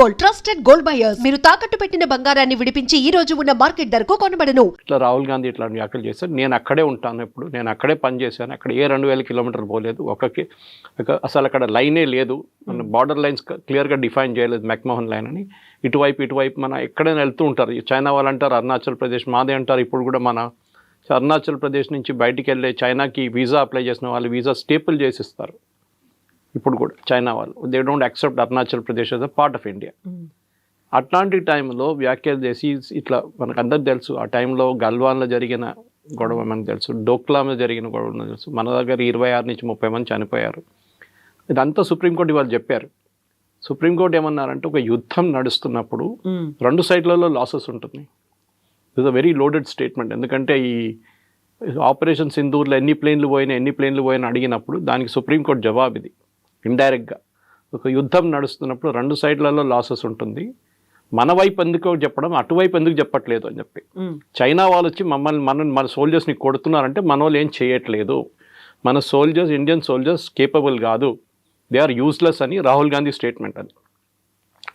Gold, trusted gold buyers. మీరు తాకట్టు పెట్టిన బంగారాన్ని విడిపించి ఈ రోజు ఉన్న మార్కెట్ ధరకు కొనబడను. ఇట్లా రాహుల్ గాంధీ ఇట్లాంటి వ్యాఖ్యలు చేశారు. నేను అక్కడే ఉంటాను, ఎప్పుడు నేను అక్కడే పనిచేశాను, అక్కడ ఏ 2000 కిలోమీటర్లు పోలేదు, అసలు అక్కడ లైనే లేదు, మన బార్డర్ లైన్స్ క్లియర్గా డిఫైన్ చేయలేదు మెక్మోహన్ లైన్ అని. ఇటువైపు మన ఎక్కడైనా వెళ్తూ ఉంటారు. చైనా వాళ్ళు అంటారు అరుణాచల్ ప్రదేశ్ మాదే అంటారు. ఇప్పుడు కూడా మన అరుణాచల్ ప్రదేశ్ నుంచి బయటికి వెళ్ళే చైనాకి వీసా అప్లై చేసిన వాళ్ళు వీసా స్టేపుల్ చేసిస్తారు. ఇప్పుడు కూడా చైనా వాళ్ళు they don't accept Arunachal Pradesh as a part of India. అట్లాంటి టైంలో వ్యాఖ్యలు చేసి ఇట్లా మనకు అందరికి తెలుసు. ఆ టైంలో గల్వాన్లో జరిగిన గొడవ మనకు తెలుసు, డోక్లాంలో జరిగిన గొడవ మనకు తెలుసు. మన దగ్గర 26 నుంచి 30 మంది చనిపోయారు. ఇదంతా సుప్రీంకోర్టు వాళ్ళు చెప్పారు. సుప్రీంకోర్టు ఏమన్నారంటే ఒక యుద్ధం నడుస్తున్నప్పుడు 2 సైడ్లలో లాసెస్ ఉంటుంది. It's a very loaded statement. ఎందుకంటే ఈ ఆపరేషన్ సింధూర్లో ఎన్ని ప్లేన్లు పోయినా అడిగినప్పుడు దానికి సుప్రీంకోర్టు జవాబు ఇది ఇండైరెక్ట్గా. ఒక యుద్ధం నడుస్తున్నప్పుడు 2 సైడ్లలో లాసెస్ ఉంటుంది. మన వైపు ఎందుకు చెప్పడం, అటువైపు ఎందుకు చెప్పట్లేదు అని చెప్పి. చైనా వాళ్ళు వచ్చి మన సోల్జర్స్ని కొడుతున్నారంటే మన వాళ్ళు ఏం చేయట్లేదు, మన సోల్జర్స్ ఇండియన్ సోల్జర్స్ కేపబుల్ కాదు, దే ఆర్ యూస్లెస్ అని రాహుల్ గాంధీ స్టేట్మెంట్. అది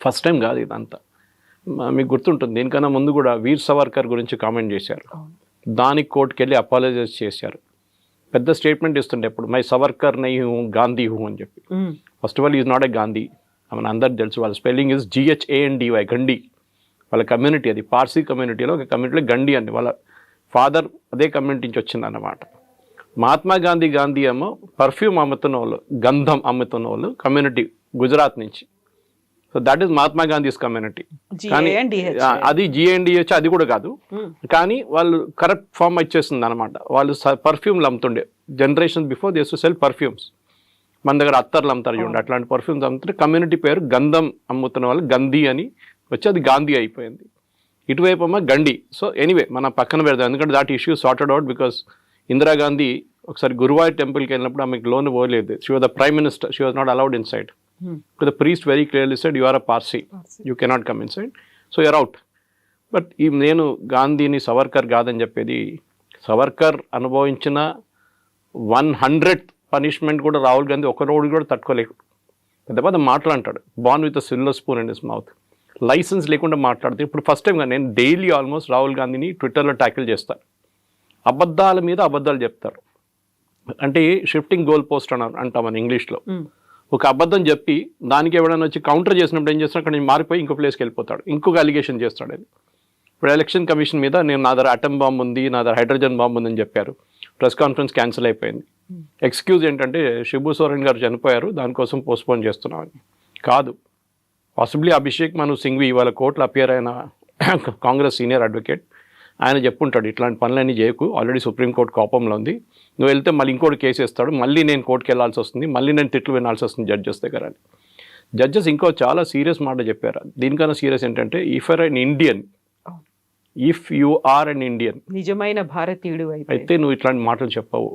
ఫస్ట్ టైం కాదు ఇదంతా. మీకు గుర్తుంటుంది, దీనికన్నా ముందు కూడా వీర్ సవర్కర్ గురించి కామెంట్ చేశారు. దానికి కోర్టుకు వెళ్ళి అపాలజైజ్ చేశారు. పెద్ద స్టేట్మెంట్ ఇస్తుండే ఎప్పుడు మై సవర్కర్ నై హూ గాంధీ హూ అని చెప్పి. First of all is not a Gandhi, మన అందరికి తెలుసు. వాళ్ళ స్పెల్లింగ్ ఇస్ GHANDY, గండి. వాళ్ళ కమ్యూనిటీ అది పార్సీ కమ్యూనిటీలో ఒక కమ్యూనిటీలో గండి అండి. వాళ్ళ ఫాదర్ అదే కమ్యూనిటీ నుంచి వచ్చిందన్నమాట. మహాత్మా గాంధీ ఏమో పర్ఫ్యూమ్ అమ్ముతున్న వాళ్ళు, గంధం అమ్ముతున్న వాళ్ళు కమ్యూనిటీ గుజరాత్ నుంచి. So that is Mahatma Gandhi's community. కానీ అది GNDH అది కూడా కాదు, కానీ వాళ్ళు కరెక్ట్ ఫామ్ వచ్చేస్తుంది అనమాట. వాళ్ళు పర్ఫ్యూమ్లు అమ్ముతుండే generation before they use to sell perfumes. మన దగ్గర అత్తర్లు అమ్ముతారు చూడండి, అట్లాంటి పర్ఫ్యూమ్స్ అమ్ముతుంటే కమ్యూనిటీ పేరు గంధం అమ్ముతున్న వాళ్ళు గంధీ అని వచ్చి అది గాంధీ అయిపోయింది. ఇటువైపు అమ్మ గండి. సో ఎనీవే మనం పక్కన పెడదాం, ఎందుకంటే that issue sorted out. Because Indira Gandhi ఒకసారి గురువాయూర్ టెంపుల్కి వెళ్ళినప్పుడు ఆమెకు లోన్ పోలేదు. She was the prime minister, she was not allowed in side. The priest very clearly said, you are a Parsi, you cannot come inside, so you are out. But నేను గాంధీని సవర్కర్ కాదని చెప్పేది, సవర్కర్ అనుభవించిన 100th పనిష్మెంట్ కూడా రాహుల్ గాంధీ ఒక రోజు కూడా తట్టుకోలేకు. పెద్ద మాట్లాంటాడు, born with silver spoon in his mouth, license లేకుండా మాట్లాడుతూ. ఇప్పుడు ఫస్ట్ టైం నేను డైలీ ఆల్మోస్ట్ రాహుల్ గాంధీని ట్విట్టర్లో ట్యాకిల్ చేస్తాను. అబద్ధాల మీద అబద్ధాలు చెప్తారు. అంటే షిఫ్టింగ్ గోల్ పోస్ట్ అంటాం మన ఇంగ్లీష్లో. ఒక అబద్ధం చెప్పి దానికి ఎవడైనా వచ్చి కౌంటర్ చేసినప్పుడు ఏం చేస్తాడు, అక్కడ నేను మారిపోయి ఇంకో ప్లేస్కి వెళ్ళిపోతాడు, ఇంకొక అలిగేషన్ చేస్తాడు. అది ఇప్పుడు ఎలక్షన్ కమిషన్ మీద నా దగ్గర అటమ్ బాంబు ఉంది, నా దగ్గర హైడ్రోజన్ బాంబు ఉందని చెప్పారు. ప్రెస్ కాన్ఫరెన్స్ క్యాన్సిల్ అయిపోయింది. ఎక్స్క్యూజ్ ఏంటంటే శిబు సోరెన్ గారు చనిపోయారు, దానికోసం పోస్ట్పోన్ చేస్తున్నామని. కాదు, పాసిబ్లీ అభిషేక్ మను సింఘ్వి ఇవాళ కోర్టులో అపియర్ అయిన కాంగ్రెస్ సీనియర్ అడ్వకేట్, ఆయన చెప్పుంటాడు ఇట్లాంటి పనులన్నీ చేయకు, ఆల్రెడీ సుప్రీంకోర్టు కోపంలో ఉంది, నువ్వు వెళ్తే మళ్ళీ ఇంకోటి కేసు వేస్తాడు, మళ్ళీ నేను కోర్టుకి వెళ్ళాల్సి వస్తుంది, మళ్ళీ నేను తిట్లు వినాల్సి వస్తుంది జడ్జెస్ దగ్గర అని. జడ్జెస్ ఇంకో చాలా సీరియస్ మాట చెప్పారు. దీనికన్నా సీరియస్ ఏంటంటే if you are an Indian, నిజమైన భారతీయుడు అయితే నువ్వు ఇట్లాంటి మాటలు చెప్పవు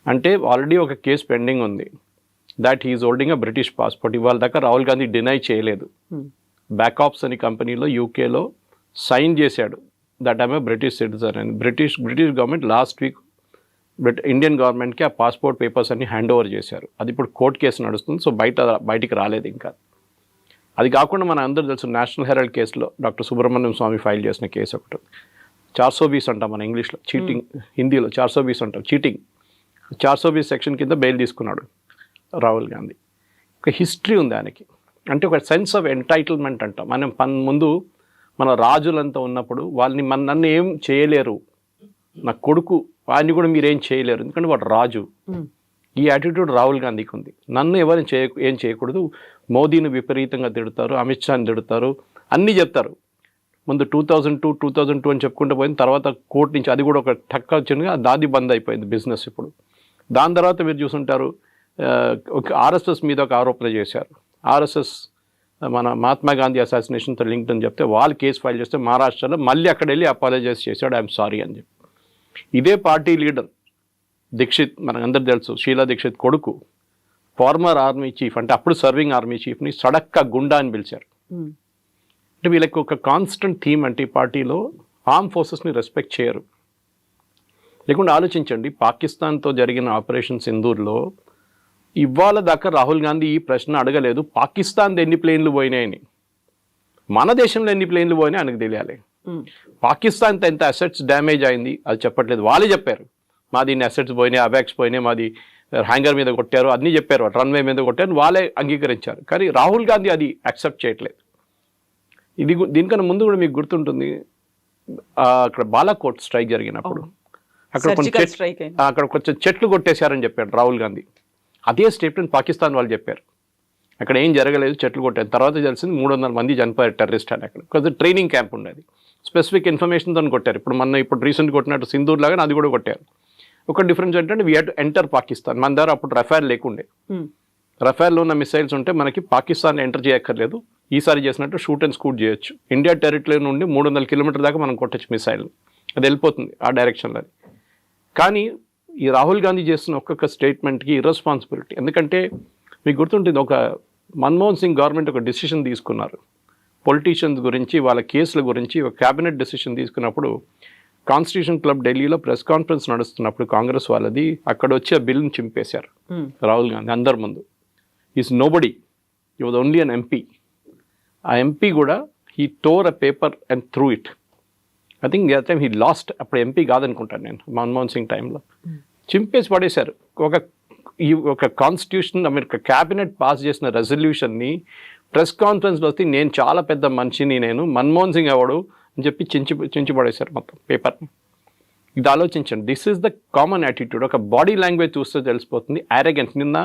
అంటే. ఆల్రెడీ ఒక కేసు పెండింగ్ ఉంది, that he is holding a British passport. ఇవాళ దాకా రాహుల్ గాంధీ డినై చేయలేదు. బ్యాకాప్స్ అని కంపెనీలో యూకేలో సైన్ చేశాడు that I'm a British citizen అని. British government last week Indian గవర్నమెంట్కి ఆ పాస్పోర్ట్ పేపర్స్ అన్ని హ్యాండ్ ఓవర్ చేశారు. అది ఇప్పుడు కోర్టు కేసు నడుస్తుంది, సో బయటికి రాలేదు ఇంకా. అది కాకుండా మన అందరూ తెలుసు నేషనల్ హెరాల్డ్ కేసులో డాక్టర్ సుబ్రహ్మణ్యం స్వామి ఫైల్ చేసిన కేసు ఒకటి 420 అంటాం మన ఇంగ్లీష్లో, చీటింగ్, హిందీలో 420 అంటాం, చీటింగ్. 420 సెక్షన్ కింద బెయిల్ తీసుకున్నాడు రాహుల్ గాంధీ. ఒక హిస్టరీ ఉంది ఆయనకి, అంటే ఒక సెన్స్ ఆఫ్ ఎంటైటిల్మెంట్ అంటాం. మనం ముందు మన రాజులంతా ఉన్నప్పుడు వాళ్ళని నన్ను ఏం చేయలేరు, నా కొడుకు వాడిని కూడా మీరు ఏం చేయలేరు, ఎందుకంటే వాడు రాజు. ఈ యాటిట్యూడ్ రాహుల్ గాంధీకి ఉంది. నన్ను ఎవరిని ఏం చేయకూడదు, మోదీని విపరీతంగా తిడతారు, అమిత్ షాని తిడతారు, అన్నీ చెప్తారు. ముందు 2002 అని చెప్పుకుంటూ పోయింది, తర్వాత కోర్టు నుంచి అది కూడా ఒక టక్క వచ్చిందిగా, దాది బంద్ అయిపోయింది బిజినెస్ ఇప్పుడు. దాని తర్వాత మీరు చూసుంటారు RSS మీద ఒక ఆరోపణ చేశారు. RSS మన మహాత్మా గాంధీ అసాసినేషన్తో లింక్డ్ అని చెప్తే వాళ్ళు కేసు ఫైల్ చేస్తే మహారాష్ట్రలో మళ్ళీ అక్కడ వెళ్ళి అపాలజైజ్ చేశాడు, ఐఎమ్ సారీ అని చెప్పి. ఇదే పార్టీ లీడర్ దీక్షిత్, మనకు అందరు తెలుసు, షీలా దీక్షిత్ కొడుకు, ఫార్మర్ ఆర్మీ చీఫ్, అంటే అప్పుడు సర్వింగ్ ఆర్మీ చీఫ్ని సడక్క గుండా అని పిలిచారు. అంటే వీళ్ళకి ఒక కాన్స్టెంట్ థీమ్ అంటే ఈ పార్టీలో ఆర్మ్ ఫోర్సెస్ని రెస్పెక్ట్ చేయరు. లేకుండా ఆలోచించండి, పాకిస్తాన్తో జరిగిన ఆపరేషన్ సింధూర్లో ఇవాళ దాకా రాహుల్ గాంధీ ఈ ప్రశ్న అడగలేదు పాకిస్తాన్ ఎన్ని ప్లేన్లు పోయినాయని. మన దేశంలో ఎన్ని ప్లేన్లు పోయినాయి ఆయనకు తెలియాలి. పాకిస్తాన్ ఎంత అసెట్స్ డ్యామేజ్ అయింది అది చెప్పట్లేదు, వాళ్ళే చెప్పారు. మాది ఇన్ని అసెట్స్ పోయినాయి, అవాక్స్ పోయినాయి, మాది హ్యాంగర్ మీద కొట్టారు, అన్నీ చెప్పారు, రన్వే మీద కొట్టారు, వాళ్ళే అంగీకరించారు. కానీ రాహుల్ గాంధీ అది యాక్సెప్ట్ చేయట్లేదు. దీనికన్నా ముందు కూడా మీకు గుర్తుంటుంది, అక్కడ బాలాకోట్ స్ట్రైక్ జరిగినప్పుడు అక్కడ కొంచెం చెట్లు కొట్టేశారని చెప్పాడు రాహుల్ గాంధీ. అదే స్టేట్మెంట్ పాకిస్తాన్ వాళ్ళు చెప్పారు, అక్కడ ఏం జరగలేదు, చెట్లు కొట్టారు. తర్వాత తెలిసింది 300 మంది చనిపోయారు టెర్రరిస్ట్ అని. అక్కడ కొంచెం ట్రైనింగ్ క్యాంప్ ఉండేది, స్పెసిఫిక్ ఇన్ఫర్మేషన్తో కొట్టారు. ఇప్పుడు రీసెంట్ కొట్టినట్టు సింధూర్ లాగా అది కూడా కొట్టారు. ఒక డిఫరెన్స్ ఏంటంటే we had to enter Pakistan. మన దగ్గర అప్పుడు రఫేల్ లేకుండే, రఫేల్లో ఉన్న మిసైల్స్ ఉంటే మనకి పాకిస్తాన్ ఎంటర్ చేయక్కర్లేదు, ఈసారి చేసినట్టు షూట్ అండ్ స్కూట్ చేయొచ్చు. ఇండియా టెరిటరీ నుండి 300 కిలోమీటర్ దాకా మనం కొట్టచ్చు మిసైల్, అది వెళ్ళిపోతుంది ఆ డైరెక్షన్లో. కానీ ఈ రాహుల్ గాంధీ చేస్తున్న ఒక్కొక్క స్టేట్మెంట్కి ఇర్రెస్పాన్సిబిలిటీ. ఎందుకంటే మీకు గుర్తుంటుంది, ఒక మన్మోహన్ సింగ్ గవర్నమెంట్ ఒక డెసిషన్ తీసుకున్నారు పొలిటీషియన్స్ గురించి, వాళ్ళ కేసుల గురించి ఒక క్యాబినెట్ డెసిషన్ తీసుకున్నప్పుడు కాన్స్టిట్యూషన్ క్లబ్ ఢిల్లీలో ప్రెస్ కాన్ఫరెన్స్ నడుస్తున్నప్పుడు కాంగ్రెస్ వాళ్ళది, అక్కడ వచ్చి ఆ బిల్ని చింపేశారు రాహుల్ గాంధీ అందరి ముందు. Is nobody, you was only an MP. ఆ ఎంపీ కూడా he tore a paper and threw it. I think the time he lost, అప్పుడు ఎంపీ కాదనుకుంటాను నేను, మన్మోహన్ సింగ్ టైంలో చింపేసి పడేశారు. ఒక కాన్స్టిట్యూషన్ అమెరికా క్యాబినెట్ పాస్ చేసిన రెజల్యూషన్ని ప్రెస్ కాన్ఫరెన్స్లో వస్తే నేను చాలా పెద్ద మనిషిని, నేను మన్మోహన్ సింగ్ ఎవడు అని చెప్పి చించి పడేశారు మొత్తం పేపర్ని. ఇది ఆలోచించండి, this is the common attitude. ఒక బాడీ లాంగ్వేజ్ చూస్తే తెలిసిపోతుంది యారగెన్స్. నిన్న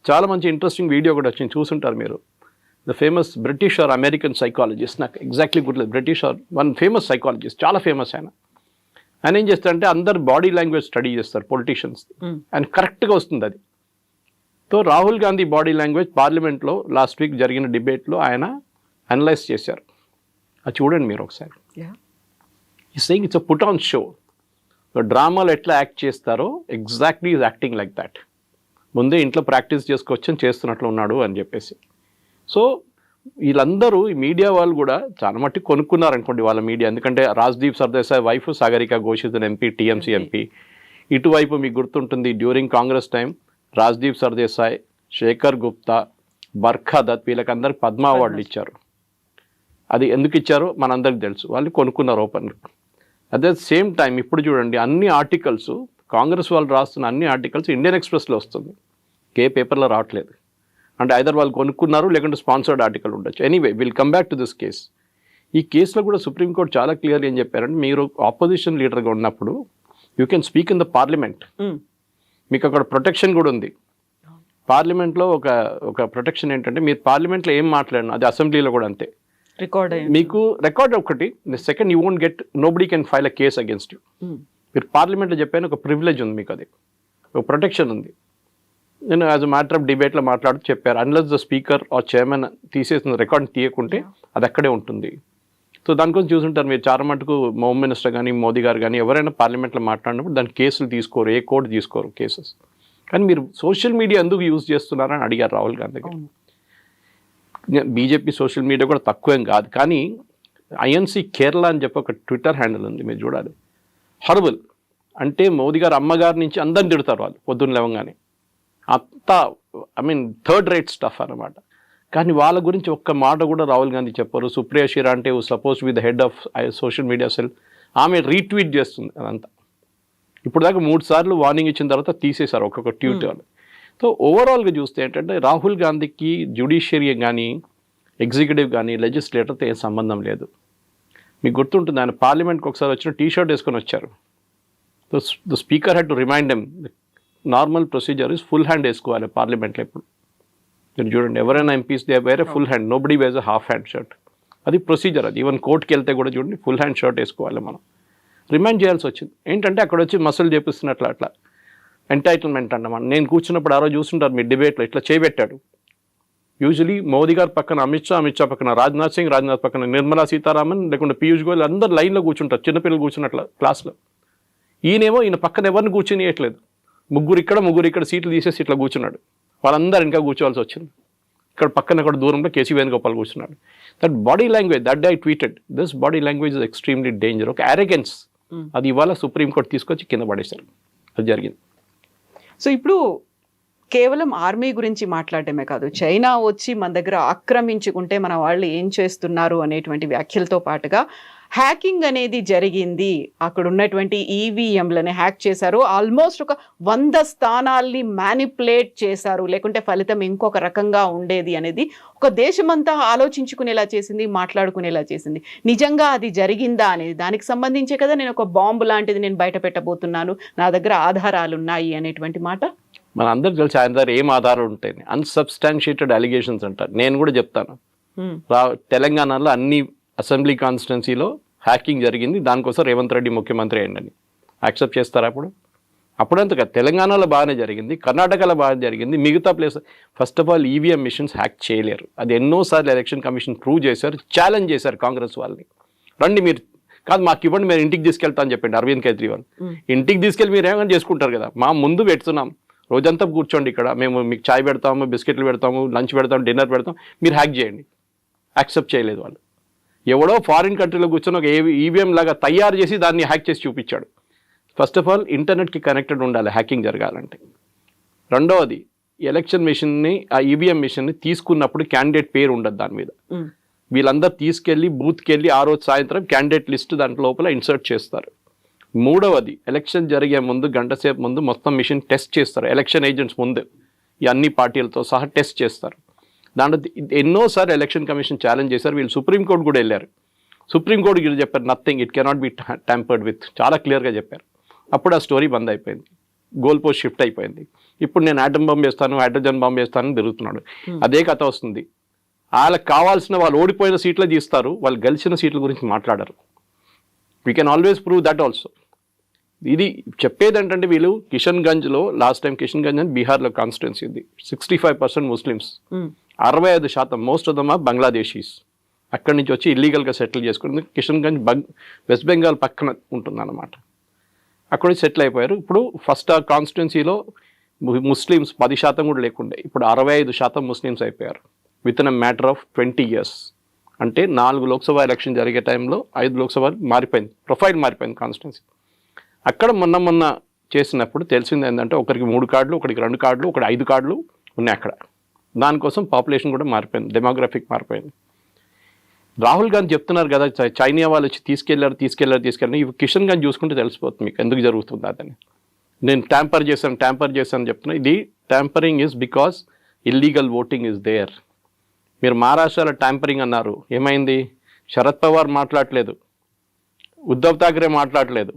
చాలా మంచి ఇంట్రెస్టింగ్ వీడియో కూడా వచ్చింది, చూసుంటారు మీరు. The famous British or American psychologist, నాకు ఎగ్జాక్ట్లీ గుర్తులేదు, British or one famous psychologist, చాలా ఫేమస్ ఆయన. ఆయన ఏం చేస్తారంటే అందరు బాడీ లాంగ్వేజ్ స్టడీ చేస్తారు పొలిటీషియన్స్, అండ్ కరెక్ట్గా వస్తుంది అది. So Rahul Gandhi body language పార్లమెంట్లో లాస్ట్ వీక్ జరిగిన డిబేట్లో ఆయన అనలైజ్ చేశారు, అది చూడండి మీరు ఒకసారి. ఈ saying it's a put on show. డ్రామాలో ఎట్లా యాక్ట్ చేస్తారో exactly is acting like that. ముందే ఇంట్లో ప్రాక్టీస్ చేసుకొచ్చి చేస్తున్నట్లు ఉన్నాడు అని చెప్పేసి. సో వీళ్ళందరూ ఈ మీడియా వాళ్ళు కూడా చాలా మట్టి కొనుక్కున్నారనుకోండి వాళ్ళ మీడియా. ఎందుకంటే Rajdeep Sardesai wife Sagarika Ghosh is an MP, TMC MP. ఇటువైపు మీకు గుర్తుంటుంది డ్యూరింగ్ కాంగ్రెస్ టైం రాజ్దీప్ సర్దేశాయ్, శేఖర్ గుప్తా, బర్ఖా దత్ వీళ్ళకందరికి పద్మ అవార్డులు ఇచ్చారు. అది ఎందుకు ఇచ్చారో మనందరికి తెలుసు, వాళ్ళు కొనుక్కున్నారు open. At the same time ఇప్పుడు చూడండి అన్ని ఆర్టికల్స్, కాంగ్రెస్ వాళ్ళు రాస్తున్న అన్ని ఆర్టికల్స్ ఇండియన్ ఎక్స్ప్రెస్లో వస్తుంది, ఏ పేపర్లో రావట్లేదు. అంటే ఐదర్ వాళ్ళు కొనుక్కున్నారు లేకుంటే స్పాన్సర్డ్ ఆర్టికల్ ఉండొచ్చు. Anyway will come back to this case. ఈ కేసులో కూడా సుప్రీంకోర్టు చాలా క్లియర్గా ఏం చెప్పారంటే, మీరు ఆపోజిషన్ లీడర్గా ఉన్నప్పుడు you can speak in the parliament, మీకు అక్కడ ప్రొటెక్షన్ కూడా ఉంది. పార్లమెంట్లో ఒక ప్రొటెక్షన్ ఏంటంటే మీరు పార్లమెంట్లో ఏం మాట్లాడినా అది అసెంబ్లీలో కూడా అంతే రికార్డ్, మీకు రికార్డ్ ఒకటి. Second, you won't get, nobody can file a case against you. మీరు పార్లమెంట్లో చెప్పాను ఒక ప్రివిలేజ్ ఉంది మీకు, అది ఒక ప్రొటెక్షన్ ఉంది. నేను యాజ్ అ మ్యాటర్ ఆఫ్ డిబేట్లో మాట్లాడుతూ చెప్పారు, unless the speaker or chairman తీసేసిన రికార్డ్ తీయకుంటే అది అక్కడే ఉంటుంది. సో దానికోసం చూసుంటారు మీరు, చాలా మటుకు హోమ్ మినిస్టర్ కానీ మోదీ గారు కానీ ఎవరైనా పార్లమెంట్లో మాట్లాడినప్పుడు దాని కేసులు తీసుకోరు, ఏ కోర్టు తీసుకోరు కేసెస్. కానీ మీరు సోషల్ మీడియా ఎందుకు యూజ్ చేస్తున్నారని అడిగారు రాహుల్ గాంధీ గారు. బీజేపీ సోషల్ మీడియా కూడా తక్కువేం కాదు, కానీ ఐఎన్సీ కేరళ అని చెప్పి ఒక ట్విట్టర్ హ్యాండిల్ ఉంది, మీరు చూడాలి. హర్బల్ అంటే మోదీ గారు అమ్మగారి నుంచి అందరిని తిడతారు వాళ్ళు పొద్దున్న లేవగానే, అంతా I mean third rate stuff అనమాట. కానీ వాళ్ళ గురించి ఒక్క మాట కూడా రాహుల్ గాంధీ చెప్పారు. సుప్రియా షిరా అంటే suppose we the head of social media cell, ఆమె రీట్వీట్ చేస్తుంది అదంతా. ఇప్పుడు దాకా 3 సార్లు వార్నింగ్ ఇచ్చిన తర్వాత తీసేశారు ఒక్కొక్క ట్వీట్ వాళ్ళు. సో ఓవరాల్గా చూస్తే ఏంటంటే రాహుల్ గాంధీకి జ్యుడిషియరీ కానీ ఎగ్జిక్యూటివ్ కానీ లెజిస్లేటర్తో ఏం సంబంధం లేదు. మీకు గుర్తుంటుంది ఆయన పార్లమెంట్కి ఒకసారి వచ్చిన టీ-షర్ట్ వేసుకొని వచ్చారు. So the speaker had to remind them normal procedure is full hand వేసుకోవాలి పార్లమెంట్లో. ఇప్పుడు మీరు చూడండి ఎవరైనా MPs they wear full hand, nobody wears a half hand shirt. అది ప్రొసీజర్, అది ఈవెన్ కోర్టుకి వెళ్తే కూడా చూడండి ఫుల్ హ్యాండ్ షర్ట్ వేసుకోవాలి. మనం రిమైండ్ చేయాల్సి వచ్చింది. ఏంటంటే అక్కడ వచ్చి మసలు చేపిస్తున్నట్లు అట్లా ఎంటైటిల్మెంట్ అన్నమాట. నేను కూర్చున్నప్పుడు ఆ రోజు చూస్తుంటారు మీరు డిబేట్లో ఇట్లా చేయబెట్టాడు. యూజువలీ మోదీ గారి పక్కన అమిత్ షా పక్కన రాజ్నాథ్ సింగ్, రాజ్నాథ్ పక్కన నిర్మలా సీతారామన్ లేకుంటే పీయూష్ గోయల్ అందరు లైన్లో కూర్చుంటారు, చిన్నపిల్లలు కూర్చున్నట్ల క్లాస్లో. ఈయన పక్కన ఎవరిని కూర్చొనియట్లేదు, ముగ్గురు ఇక్కడ సీట్లు తీసేసి ఇట్లా కూర్చున్నాడు. వాళ్ళందరూ ఇంకా కూర్చోవాల్సి వచ్చింది. ఇక్కడ పక్కన అక్కడ దూరంలో కేసీ వేణుగోపాల్ కూర్చున్నాడు. That body language, that day I tweeted, this body language is extremely danger. ఒక అరెగెన్స్, అది ఇవాళ సుప్రీంకోర్టు తీసుకొచ్చి కింద పడేశారు. అది జరిగింది. సో ఇప్పుడు కేవలం ఆర్మీ గురించి మాట్లాడటమే కాదు, చైనా వచ్చి మన దగ్గర ఆక్రమించుకుంటే మన వాళ్ళు ఏం చేస్తున్నారు అనేటువంటి వ్యాఖ్యలతో పాటుగా హ్యాకింగ్ అనేది జరిగింది, అక్కడ ఉన్నటువంటి ఈవీఎంలని హ్యాక్ చేశారు, ఆల్మోస్ట్ ఒక 100 స్థానాల్ని మ్యానిపులేట్ చేశారు, లేకుంటే ఫలితం ఇంకొక రకంగా ఉండేది అనేది ఒక దేశమంతా ఆలోచించుకునేలా చేసింది, మాట్లాడుకునేలా చేసింది. నిజంగా అది జరిగిందా అనేది దానికి సంబంధించే కదా నేను ఒక బాంబు లాంటిది నేను బయట పెట్టబోతున్నాను, నా దగ్గర ఆధారాలు ఉన్నాయి అనేటువంటి మాట. మన అందరూ తెలిసి ఆయన దగ్గర ఏం ఆధారాలు ఉంటాయి, అన్సబ్స్టాన్షియేటెడ్ అలిగేషన్స్ అంటారు. నేను కూడా చెప్తాను, తెలంగాణలో అన్ని అసెంబ్లీ కాన్స్టిట్యున్సీలో హ్యాకింగ్ జరిగింది, దానికోసం రేవంత్ రెడ్డి ముఖ్యమంత్రి అయ్యండి. యాక్సెప్ట్ చేస్తారా? అప్పుడంతగా తెలంగాణలో బాగానే జరిగింది, కర్ణాటకలో బాగా జరిగింది, మిగతా place first of all EVM machines hack చేయలేరు. అది ఎన్నోసార్లు ఎలక్షన్ కమిషన్ ప్రూవ్ చేశారు, ఛాలెంజ్ చేశారు కాంగ్రెస్ వాళ్ళని. రండి మీరు కాదు మాకు ఇవ్వండి, మీరు ఇంటికి తీసుకెళ్తా అని చెప్పండి అరవింద్ కేజ్రీవాల్. ఇంటికి తీసుకెళ్ళి మీరు ఏమైనా చేసుకుంటారు కదా, మా ముందు పెడుతున్నాం, రోజంతా కూర్చోండి ఇక్కడ, మేము మీకు చాయ్ పెడతాము, బిస్కెట్లు పెడతాము, లంచ్ పెడతాము, డిన్నర్ పెడతాం, మీరు హ్యాక్ చేయండి. యాక్సెప్ట్ చేయలేదు వాళ్ళు. ఎవడో ఫారిన్ కంట్రీలో కూర్చొని ఒక ఈవీఎం లాగా తయారు చేసి దాన్ని హ్యాక్ చేసి చూపించాడు. ఫస్ట్ ఆఫ్ ఆల్ ఇంటర్నెట్కి కనెక్టెడ్ ఉండాలి హ్యాకింగ్ జరగాలంటే. రెండవది ఎలక్షన్ మిషన్ని, ఆ ఈవీఎం మిషన్ని తీసుకున్నప్పుడు క్యాండిడేట్ పేరు ఉండదు దాని మీద. వీళ్ళందరూ తీసుకెళ్ళి బూత్కి వెళ్ళి ఆ రోజు సాయంత్రం క్యాండిడేట్ లిస్ట్ దాంట్లో లోపల ఇన్సర్ట్ చేస్తారు. మూడవది ఎలక్షన్ జరిగే ముందు గంట సేపు ముందు మొత్తం మిషన్ టెస్ట్ చేస్తారు. ఎలక్షన్ ఏజెంట్స్ ముందు ఈ అన్ని పార్టీలతో సహా టెస్ట్ చేస్తారు. దాంట్లో ఎన్నోసార్లు ఎలక్షన్ కమిషన్ ఛాలెంజ్ చేశారు. వీళ్ళు సుప్రీంకోర్టు కూడా వెళ్ళారు. సుప్రీంకోర్టు వీళ్ళు చెప్పారు nothing, it cannot be tampered with, చాలా క్లియర్గా చెప్పారు. అప్పుడు ఆ స్టోరీ బంద్ అయిపోయింది, గోల్ పోస్ట్ షిఫ్ట్ అయిపోయింది. ఇప్పుడు నేను ఆటమ్ బాంబ్ వేస్తాను, హైడ్రోజన్ బాంబ్ వేస్తాను తిరుగుతున్నాడు. అదే కథ వస్తుంది. వాళ్ళకి కావాల్సిన వాళ్ళు ఓడిపోయిన సీట్లు తీస్తారు, వాళ్ళు గెలిచిన సీట్ల గురించి మాట్లాడరు. We can always prove that also. ఇది చెప్పేది ఏంటంటే వీళ్ళు కిషన్గంజ్లో లాస్ట్ టైం కిషన్గంజ్ అని బీహార్లో కాన్స్టిట్యున్సీ ఉంది, 65% Muslims, 65% most of them are Bangladeshis. అక్కడి నుంచి వచ్చి ఇల్లీగల్గా సెటిల్ చేసుకుంది. కిషన్గంజ్ వెస్ట్ బెంగాల్ పక్కన ఉంటుందన్నమాట. అక్కడ సెటిల్ అయిపోయారు. ఇప్పుడు ఫస్ట్ ఆ కాన్స్టిట్యున్సీలో ముస్లిమ్స్ 10% కూడా లేకుండే, ఇప్పుడు 65% ముస్లిమ్స్ అయిపోయారు with in a matter of 20 years. అంటే 4 లోక్సభ ఎలక్షన్ జరిగే టైంలో 5 లోక్సభ మారిపోయింది, ప్రొఫైల్ మారిపోయింది కాన్స్టిట్యున్సీ. అక్కడ మొన్న చేసినప్పుడు తెలిసింది ఏంటంటే ఒకరికి 3 కార్డులు, ఒకరికి 2 కార్డులు, ఒకటి 5 కార్డులు ఉన్నాయి అక్కడ. దానికోసం పాపులేషన్ కూడా మారిపోయింది, డెమోగ్రఫిక్ మారిపోయింది. రాహుల్ గాంధీ చెప్తున్నారు కదా చైనా వాళ్ళు వచ్చి తీసుకెళ్లారు. ఇవి కిషన్గంజ్ చూసుకుంటే తెలిసిపోతుంది మీకు ఎందుకు జరుగుతుంది అదని. నేను ట్యాంపర్ చేశాను చెప్తున్నా. ఇది tampering is because illegal voting is there. మీరు మహారాష్ట్రలో ట్యాంపరింగ్ అన్నారు, ఏమైంది? శరద్ పవార్ మాట్లాడలేదు, ఉద్ధవ్ ఠాక్రే మాట్లాడలేదు,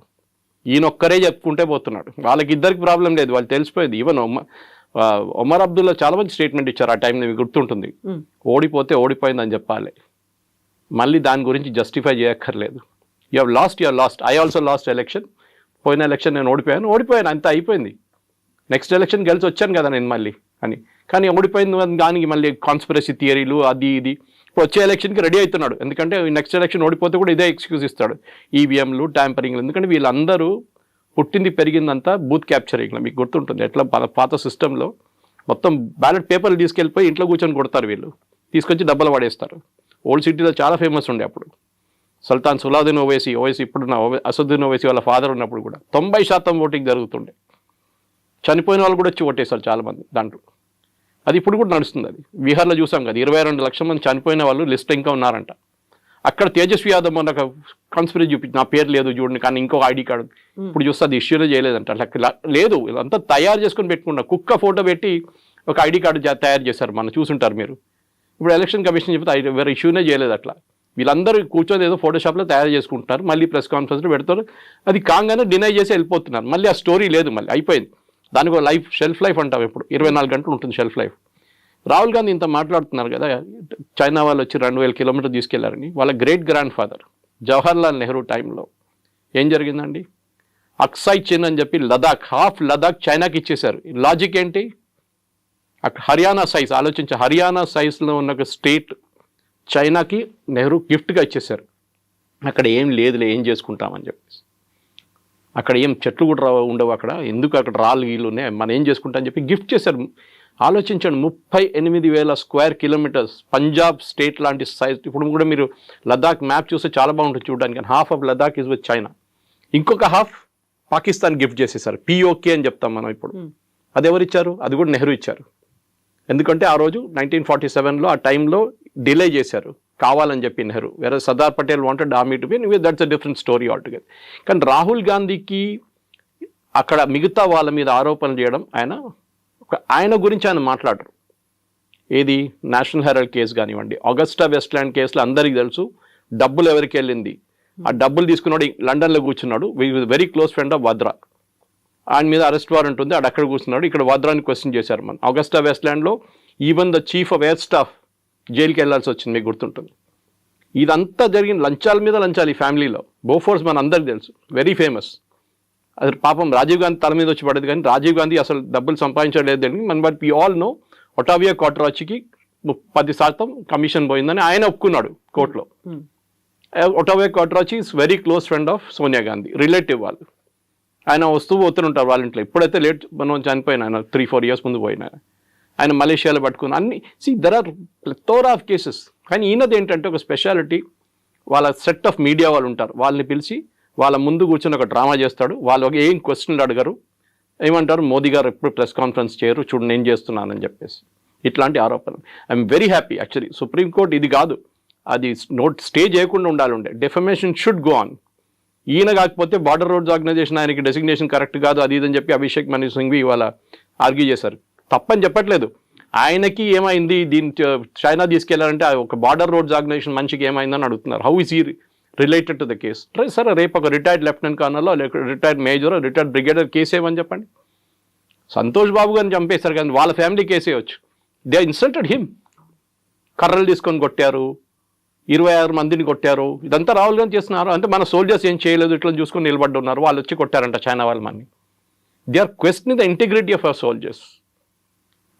ఈయనొక్కరే చెప్పుకుంటే పోతున్నాడు. వాళ్ళకి ఇద్దరికి ప్రాబ్లం లేదు, వాళ్ళు తెలిసిపోయింది. ఈవెన్ ఒమర్ అబ్దుల్లా చాలా మంచి స్టేట్మెంట్ ఇచ్చారు ఆ టైంలో, మీకు గుర్తుంటుంది. ఓడిపోతే ఓడిపోయిందని చెప్పాలి, మళ్ళీ దాని గురించి జస్టిఫై చేయక్కర్లేదు. You have lost. I also last election. పోయిన ఎలక్షన్ నేను ఓడిపోయాను, అంత అయిపోయింది. నెక్స్ట్ ఎలక్షన్ గెలిచి వచ్చాను కదా నేను మళ్ళీ అని. కానీ ఓడిపోయింది దానికి మళ్ళీ కాన్స్పిరసీ థియరీలు అది ఇది. ఇప్పుడు వచ్చే ఎలక్షన్కి రెడీ అవుతున్నాడు, ఎందుకంటే నెక్స్ట్ ఎలక్షన్ ఓడిపోతే కూడా ఇదే ఎక్స్క్యూజ్ ఇస్తాడు, ఈవీఎంలు ట్యాంపరింగ్లు. ఎందుకంటే వీళ్ళందరూ పుట్టింది పెరిగిందంతా బూత్ క్యాప్చరింగ్లో. మీకు గుర్తుంటుంది ఎట్లా పాత సిస్టంలో మొత్తం బ్యాలెట్ పేపర్లు తీసుకెళ్ళిపోయి ఇంట్లో కూర్చొని కొడతారు వీళ్ళు, తీసుకొచ్చి డబ్బలు పడేస్తారు. ఓల్డ్ సిటీలో చాలా ఫేమస్ ఉండే అప్పుడు. సుల్తాన్ సులావుద్దీన్ ఓవైసీ ఇప్పుడున్న అసదుద్దీన్ ఓవైసీ వాళ్ళ ఫాదర్ ఉన్నప్పుడు కూడా 90% ఓటింగ్ జరుగుతుండే. చనిపోయిన వాళ్ళు కూడా వచ్చి ఓటేస్తారు చాలామంది దాంట్లో. అది ఇప్పుడు కూడా నడుస్తుంది. అది బీహార్లో చూసాం కదా, 22 లక్షల మంది చనిపోయిన వాళ్ళు లిస్ట్ ఇంకా ఉన్నారంట. అక్కడ తేజస్వి యాదవ్ మొన్న ఒక కాన్స్పిరసీ చూపించి నా పేరు లేదు చూడండి, కానీ ఇంకో ఐడి కార్డు ఇప్పుడు చూస్తే అది ఇష్యూనే చేయలేదంట. అట్లా లేదు, వీళ్ళంతా తయారు చేసుకొని పెట్టుకున్నారు. కుక్క ఫోటో పెట్టి ఒక ఐడి కార్డు తయారు చేశారు, మనం చూసుంటారు మీరు. ఇప్పుడు ఎలక్షన్ కమిషన్ చెప్తే వేరే ఇష్యూనే చేయలేదు. అట్లా వీళ్ళందరూ కూర్చొని ఏదో ఫోటోషాప్లో తయారు చేసుకుంటున్నారు, మళ్ళీ ప్రెస్ కాన్ఫరెన్స్లో పెడతారు. అది కాగానే డినై చేసి వెళ్ళిపోతున్నారు. మళ్ళీ ఆ స్టోరీ లేదు, మళ్ళీ అయిపోయింది. దానికి ఒక షెల్ఫ్ లైఫ్ అంటాం, ఇప్పుడు 24 గంటలు ఉంటుంది షెల్ఫ్ లైఫ్. రాహుల్ గాంధీ ఇంత మాట్లాడుతున్నారు కదా, చైనా వాళ్ళు వచ్చి 2000 కిలోమీటర్లు తీసుకెళ్లారని. వాళ్ళ great grand father Jawaharlal Nehru టైంలో ఏం జరిగిందండి? అక్సాయ్ చిన్ అని చెప్పి హాఫ్ లదాఖ్ చైనాకి ఇచ్చేశారు. లాజిక్ ఏంటి? అక్కడ హర్యానా సైజ్ ఆలోచించి, హర్యానా సైజ్లో ఉన్న ఒక స్టేట్ చైనాకి నెహ్రూ గిఫ్ట్గా ఇచ్చేశారు. అక్కడ ఏం లేదులే, ఏం చేసుకుంటామని చెప్పేసి. అక్కడ ఏం చెట్లు కూడా ఉండవు, అక్కడ ఎందుకు అక్కడ రాళ్ళు గీళ్ళు ఉన్నాయి, మనం ఏం చేసుకుంటామని చెప్పి గిఫ్ట్ చేశారు. ఆలోచించండి, 38,000 స్క్వేర్ కిలోమీటర్స్ పంజాబ్ స్టేట్ లాంటి సైజ్. ఇప్పుడు కూడా మీరు లదాఖ్ మ్యాప్ చూస్తే చాలా బాగుంటుంది చూడడానికి. Half of Ladakh is with China, ఇంకొక హాఫ్ పాకిస్తాన్ గిఫ్ట్ చేసేసారు. పిఓకే అని చెప్తాం మనం ఇప్పుడు. అది ఎవరు ఇచ్చారు? అది కూడా నెహ్రూ ఇచ్చారు. ఎందుకంటే ఆ రోజు 1947లో ఆ టైంలో డిలే చేశారు కావాలని చెప్పి నెహ్రూ. వేరే Sardar Patel wanted army to be, that's a different story altogether. కానీ రాహుల్ గాంధీకి అక్కడ మిగతా వాళ్ళ మీద ఆరోపణలు చేయడం, ఆయన గురించి ఆయన మాట్లాడరు. ఏది నేషనల్ హెరాల్డ్ కేసు కానివ్వండి, ఆగస్టా వెస్ట్‌ల్యాండ్ కేసులో అందరికీ తెలుసు డబ్బులు ఎవరికి వెళ్ళింది. ఆ డబ్బులు తీసుకున్నాడు లండన్లో కూర్చున్నాడు, very close friend of Vadra. ఆయన మీద అరెస్ట్ వారెంట్ ఉంది, అక్కడ కూర్చున్నాడు. ఇక్కడ వాద్రాని క్వశ్చన్ చేశారు మన ఆగస్టా వెస్ట్‌ల్యాండ్లో. Even the chief of air staff జైలుకి వెళ్ళాల్సి వచ్చింది, మీకు గుర్తుంటుంది. ఇదంతా జరిగిన లంచాల మీద లంచాలు ఈ ఫ్యామిలీలో. బోఫోర్స్ మన అందరికి తెలుసు, వెరీ ఫేమస్. అది పాపం రాజీవ్ గాంధీ తల మీద వచ్చి పడేది, కానీ రాజీవ్ గాంధీ అసలు డబ్బులు సంపాదించలేదు. But we all know Ottavio కాట్రాచికి 10% కమిషన్ పోయిందని ఆయన ఒప్పుకున్నాడు కోర్టులో. Ottavio Quattrocchi is very close friend of Sonia Gandhi, relative వాళ్ళు. ఆయన వస్తూ పోతుంటారు వాళ్ళ ఇంట్లో. ఇప్పుడైతే లేట్ మనం చనిపోయిన ఆయన 3-4 years ముందు పోయిన ఆయన మలేషియాలో పట్టుకుని అన్ని. There are plethora of cases. కానీ ఈయనది ఏంటంటే ఒక స్పెషాలిటీ, వాళ్ళ సెట్ ఆఫ్ మీడియా వాళ్ళు ఉంటారు, వాళ్ళని పిలిచి వాళ్ళ ముందు కూర్చొని ఒక డ్రామా చేస్తాడు. వాళ్ళు ఏం క్వశ్చన్లు అడగరు, ఏమంటారు మోదీ గారు ఎప్పుడు ప్రెస్ కాన్ఫరెన్స్ చేయరు, చూడు నేను చేస్తున్నానని చెప్పేసి ఇట్లాంటి ఆరోపణలు. I'm very happy actually. Supreme court ఇది కాదు, అది స్టే చేయకుండా ఉండాలి. Defamation should go on. ఈయన కాకపోతే బార్డర్ రోడ్స్ ఆర్గనైజేషన్ ఆయనకి డెసిగ్నేషన్ కరెక్ట్ కాదు అది ఇదని చెప్పి అభిషేక్ మను సింఘ్వి ఇవాళ ఆర్గ్యూ చేశారు. తప్పని చెప్పట్లేదు, ఆయనకి ఏమైంది దీని చైనా తీసుకెళ్లారంటే ఒక బార్డర్ రోడ్స్ ఆర్గనైజేషన్ మనిషికి ఏమైందని అడుగుతున్నారు. How is he related to the case? సరే రేపు ఒక రిటైర్డ్ లెఫ్టినెంట్ కర్నల్లో retired major retired brigadier case ఏమని చెప్పండి. సంతోష్ బాబు గారిని చంపేశారు కానీ వాళ్ళ ఫ్యామిలీ కేసే వచ్చు. They insulted him. కర్రలు తీసుకొని కొట్టారు, 26 మందిని కొట్టారు. ఇదంతా రాహుల్ గాంధీ చేస్తున్నారు. అంటే మన సోల్జర్స్ ఏం చేయలేదు, ఇట్లా చూసుకొని నిలబడి ఉన్నారు, వాళ్ళు వచ్చి కొట్టారంట చైనా వాళ్ళ మన్ని. They are questioning the integrity of our soldiers.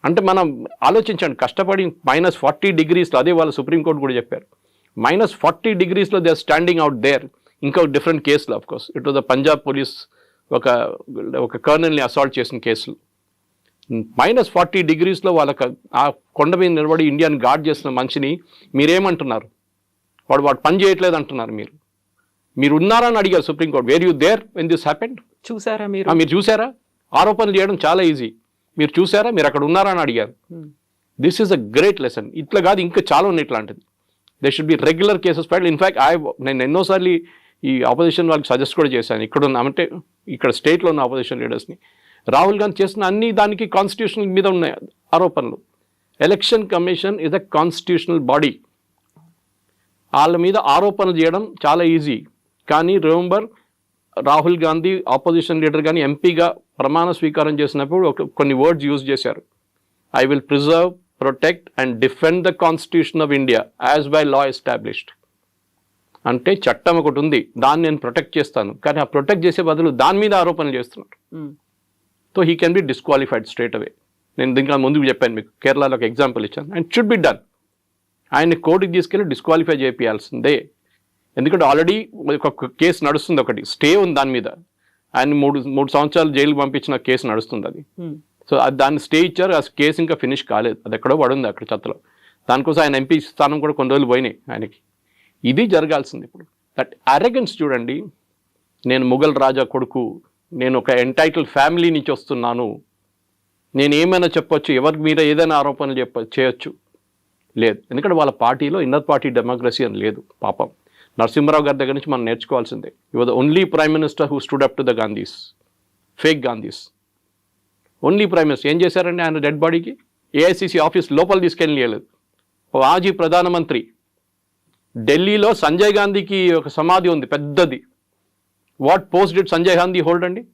అంటే మనం ఆలోచించండి, కష్టపడి -40 degreesలో, అదే వాళ్ళు సుప్రీంకోర్టు కూడా చెప్పారు, -40 degreesలో they are standing out there. ఇంకా డిఫరెంట్ కేసులు of course. It was the Punjab police ఒక కర్నల్ని అసాల్ట్ చేసిన కేసులు. -40 degreesలో వాళ్ళకి ఆ కొండ మీద నిలబడి ఇండియాని గార్డ్ చేసిన మనిషిని మీరేమంటున్నారు? వాడు పని చేయట్లేదు అంటున్నారు. మీరు ఉన్నారని అడిగారు supreme court. Where you there when this happened? చూసారా మీరు చూసారా? ఆరోపణలు చేయడం చాలా ఈజీ. మీరు చూసారా? మీరు అక్కడ ఉన్నారా అని అడిగారు. This is a great lesson. ఇట్లా కాదు, ఇంకా చాలా ఉన్నాయి ఇట్లాంటిది. They should be regular cases filed. In fact నేను ఎన్నోసార్లు ఈ ఆపోజిషన్ వాళ్ళకి సజెస్ట్ కూడా చేశాను. అంటే ఇక్కడ స్టేట్లో ఉన్న ఆపోజిషన్ లీడర్స్ని, రాహుల్ గాంధీ చేస్తున్న అన్ని దానికి కాన్స్టిట్యూషన్ మీద ఉన్నాయి ఆరోపణలు. Election commission is a constitutional body. వాళ్ళ మీద ఆరోపణలు చేయడం చాలా ఈజీ. కానీ remember, Rahul Gandhi opposition leader కానీ ఎంపీగా ప్రమాణ స్వీకారం చేసినప్పుడు కొన్ని వర్డ్స్ యూజ్ చేశారు. I will preserve, protect and defend the constitution of India as by law established. అంటే చట్టం ఒకటి ఉంది, దాన్ని నేను ప్రొటెక్ట్ చేస్తాను. కానీ ఆ ప్రొటెక్ట్ చేసే బదులు దాని మీద ఆరోపణలు చేస్తున్నారు. So he can be disqualified straight away. నేను దీనికి ముందుకు చెప్పాను మీకు, కేరళలో ఒక ఎగ్జాంపుల్ ఇచ్చాను. And should be done. ఆయన్ని కోర్టుకి తీసుకెళ్ళి డిస్క్వాలిఫై చేయాల్సిందే. ఎందుకంటే ఆల్రెడీ ఒక కేసు నడుస్తుంది, ఒకటి స్టే ఉంది దాని మీద. ఆయన 3 సంవత్సరాలు జైలుకి పంపించిన కేసు నడుస్తుంది అది. సో దాన్ని స్టే ఇచ్చారు, ఆ కేసు ఇంకా ఫినిష్ కాలేదు, అది ఎక్కడో పడుంది అక్కడ చెత్తలో. దానికోసం ఆయన ఎంపీ స్థానం కూడా కొన్ని రోజులు పోయినాయి ఆయనకి. ఇది జరగాల్సింది ఇప్పుడు. దట్ అరెగెన్స్ చూడండి. నేను ముఘల్ రాజా కొడుకు, నేను ఒక ఎంటైటిల్ ఫ్యామిలీ నుంచి వస్తున్నాను, నేను ఏమైనా చెప్పొచ్చు, ఎవరికి మీద ఏదైనా ఆరోపణలు చేయొచ్చు. లేదు, ఎందుకంటే వాళ్ళ పార్టీలో ఇన్నర్ పార్టీ డెమోక్రసీ అని లేదు. పాపం నరసింహరావు గారి దగ్గర నుంచి మనం నేర్చుకోవాల్సిందే. You was the only prime minister who stood up to the Gandhis, fake Gandhis. Only prime minister. ఏం చేశారండి ఆయన డెడ్ బాడీకి? ఏఐసిసి ఆఫీస్ లోపల తీసుకెళ్ళలేదు. మాజీ ప్రధానమంత్రి, ఢిల్లీలో సంజయ్ గాంధీకి ఒక సమాధి ఉంది పెద్దది. What post did Sanjay Gandhi hold అండి?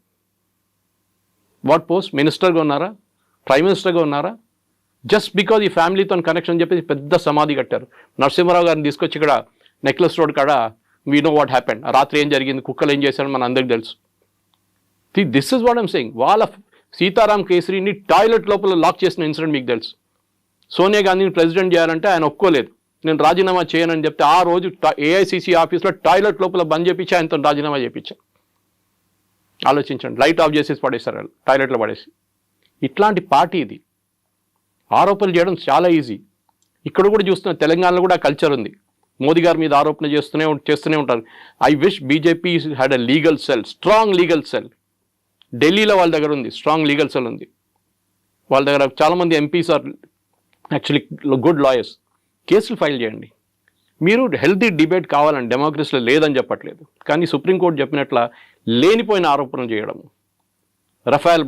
What post? మినిస్టర్గా ఉన్నారా? ప్రైమ్ మినిస్టర్గా ఉన్నారా? జస్ట్ బికాజ్ ఈ ఫ్యామిలీతో కనెక్షన్ చెప్పేసి పెద్ద సమాధి కట్టారు. నరసింహరావు గారిని తీసుకొచ్చి ఇక్కడ నెక్లెస్ రోడ్ కాడ వీ నో వాట్ హ్యాపెండ్, రాత్రి ఏం జరిగింది, కుక్కలు ఏం చేశారని మన అందరికి తెలుసు. This is what I'm saying. వాళ్ళ సీతారాం కేసరిని టాయిలెట్ లోపల లాక్ చేసిన ఇన్సిడెంట్ మీకు తెలుసు. సోనియా గాంధీని ప్రెసిడెంట్ చేయాలంటే ఆయన ఒప్పుకోలేదు, నేను రాజీనామా చేయనని చెప్తే ఆ రోజు ఏఐసిసి ఆఫీస్లో టాయిలెట్ లోపల బంద్ చేయించి ఆయనతో రాజీనామా చేయించాను. ఆలోచించండి, లైట్ ఆఫ్ చేసేసి పడేస్తారు వాళ్ళు, టాయిలెట్లో పడేసి. ఇట్లాంటి పార్టీ ఇది. ఆరోపణలు చేయడం చాలా ఈజీ. ఇక్కడ కూడా చూస్తున్న తెలంగాణలో కూడా కల్చర్ ఉంది. మోదీ గారి మీద ఆరోపణ చేస్తూనే ఉంటారు. I wish BJP had a legal cell, strong legal cell. ఢిల్లీలో వాళ్ళ దగ్గర ఉంది, స్ట్రాంగ్ లీగల్ సెల్ ఉంది. వాళ్ళ దగ్గర చాలామంది MPs are actually good lawyers. కేసులు ఫైల్ చేయండి. మీరు హెల్తీ డిబేట్ కావాలని డెమోక్రసీలో లేదని చెప్పట్లేదు, కానీ సుప్రీంకోర్టు చెప్పినట్ల లేనిపోయిన ఆరోపణలు చేయడం, రఫాయల్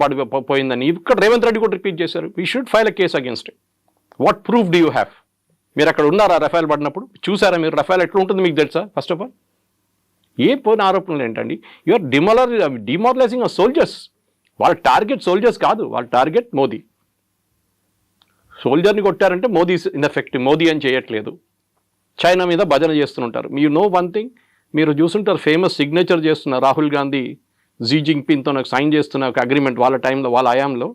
పోయిందని ఇక్కడ రేవంత్ రెడ్డి కూడా రిపీట్ చేశారు. We should file a case against it. What proof do you have? మీరు అక్కడ ఉన్నారా రఫాయల్ పడినప్పుడు? చూసారా మీరు రఫాయల్ ఎట్లా ఉంటుంది మీకు తెలుసా? ఫస్ట్ ఆఫ్ ఆల్ ఏ పోయిన ఆరోపణలు ఏంటండి? యూఆర్ డిమారలైజింగ్ ఆ సోల్జర్స్. వాళ్ళ టార్గెట్ సోల్జర్స్ కాదు, వాళ్ళ టార్గెట్ మోదీ. సోల్జర్ని కొట్టారంటే మోదీ ఇన్ఎఫెక్టివ్, మోదీ అని చేయట్లేదు, చైనా మీద భజన చేస్తుంటారు. మీరు నో వన్ థింగ్, మీరు చూస్తుంటారు ఫేమస్ సిగ్నేచర్ చేస్తున్న రాహుల్ గాంధీ జీ జింగ్పిన్తో నాకు సైన్ చేస్తున్న ఒక అగ్రిమెంట్ వాళ్ళ టైంలో, వాళ్ళ హయాంలో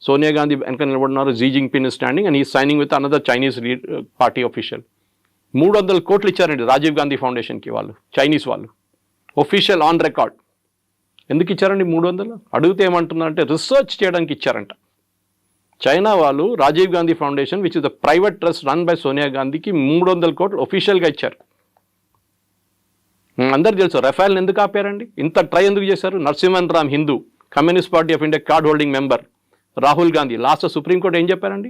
సోనియా గాంధీ వెనక నిలబడినారు, జీ జింగ్పిన్ స్టాండింగ్ అండ్ ఈ signing with another Chinese party official. 300 కోట్లు ఇచ్చారండి రాజీవ్ గాంధీ ఫౌండేషన్కి వాళ్ళు, చైనీస్ వాళ్ళు, ఒఫీషియల్ ఆన్ రికార్డ్. ఎందుకు ఇచ్చారండి 300? అడిగితే ఏమంటున్నారంటే రీసెర్చ్ చేయడానికి ఇచ్చారంట. చైనా వాళ్ళు Rajiv Gandhi foundation which is the private trust run by Sonia గాంధీకి 300 కోట్లు ఒఫీషియల్గా ఇచ్చారు. అందరికి తెలుసు రఫాల్ని ఎందుకు ఆపారండి, ఇంత ట్రై ఎందుకు చేశారు? Narasimhan Ram Hindu, communist party of India card holding member Rahul Gandhi last supreme court ఏం చెప్పారండి?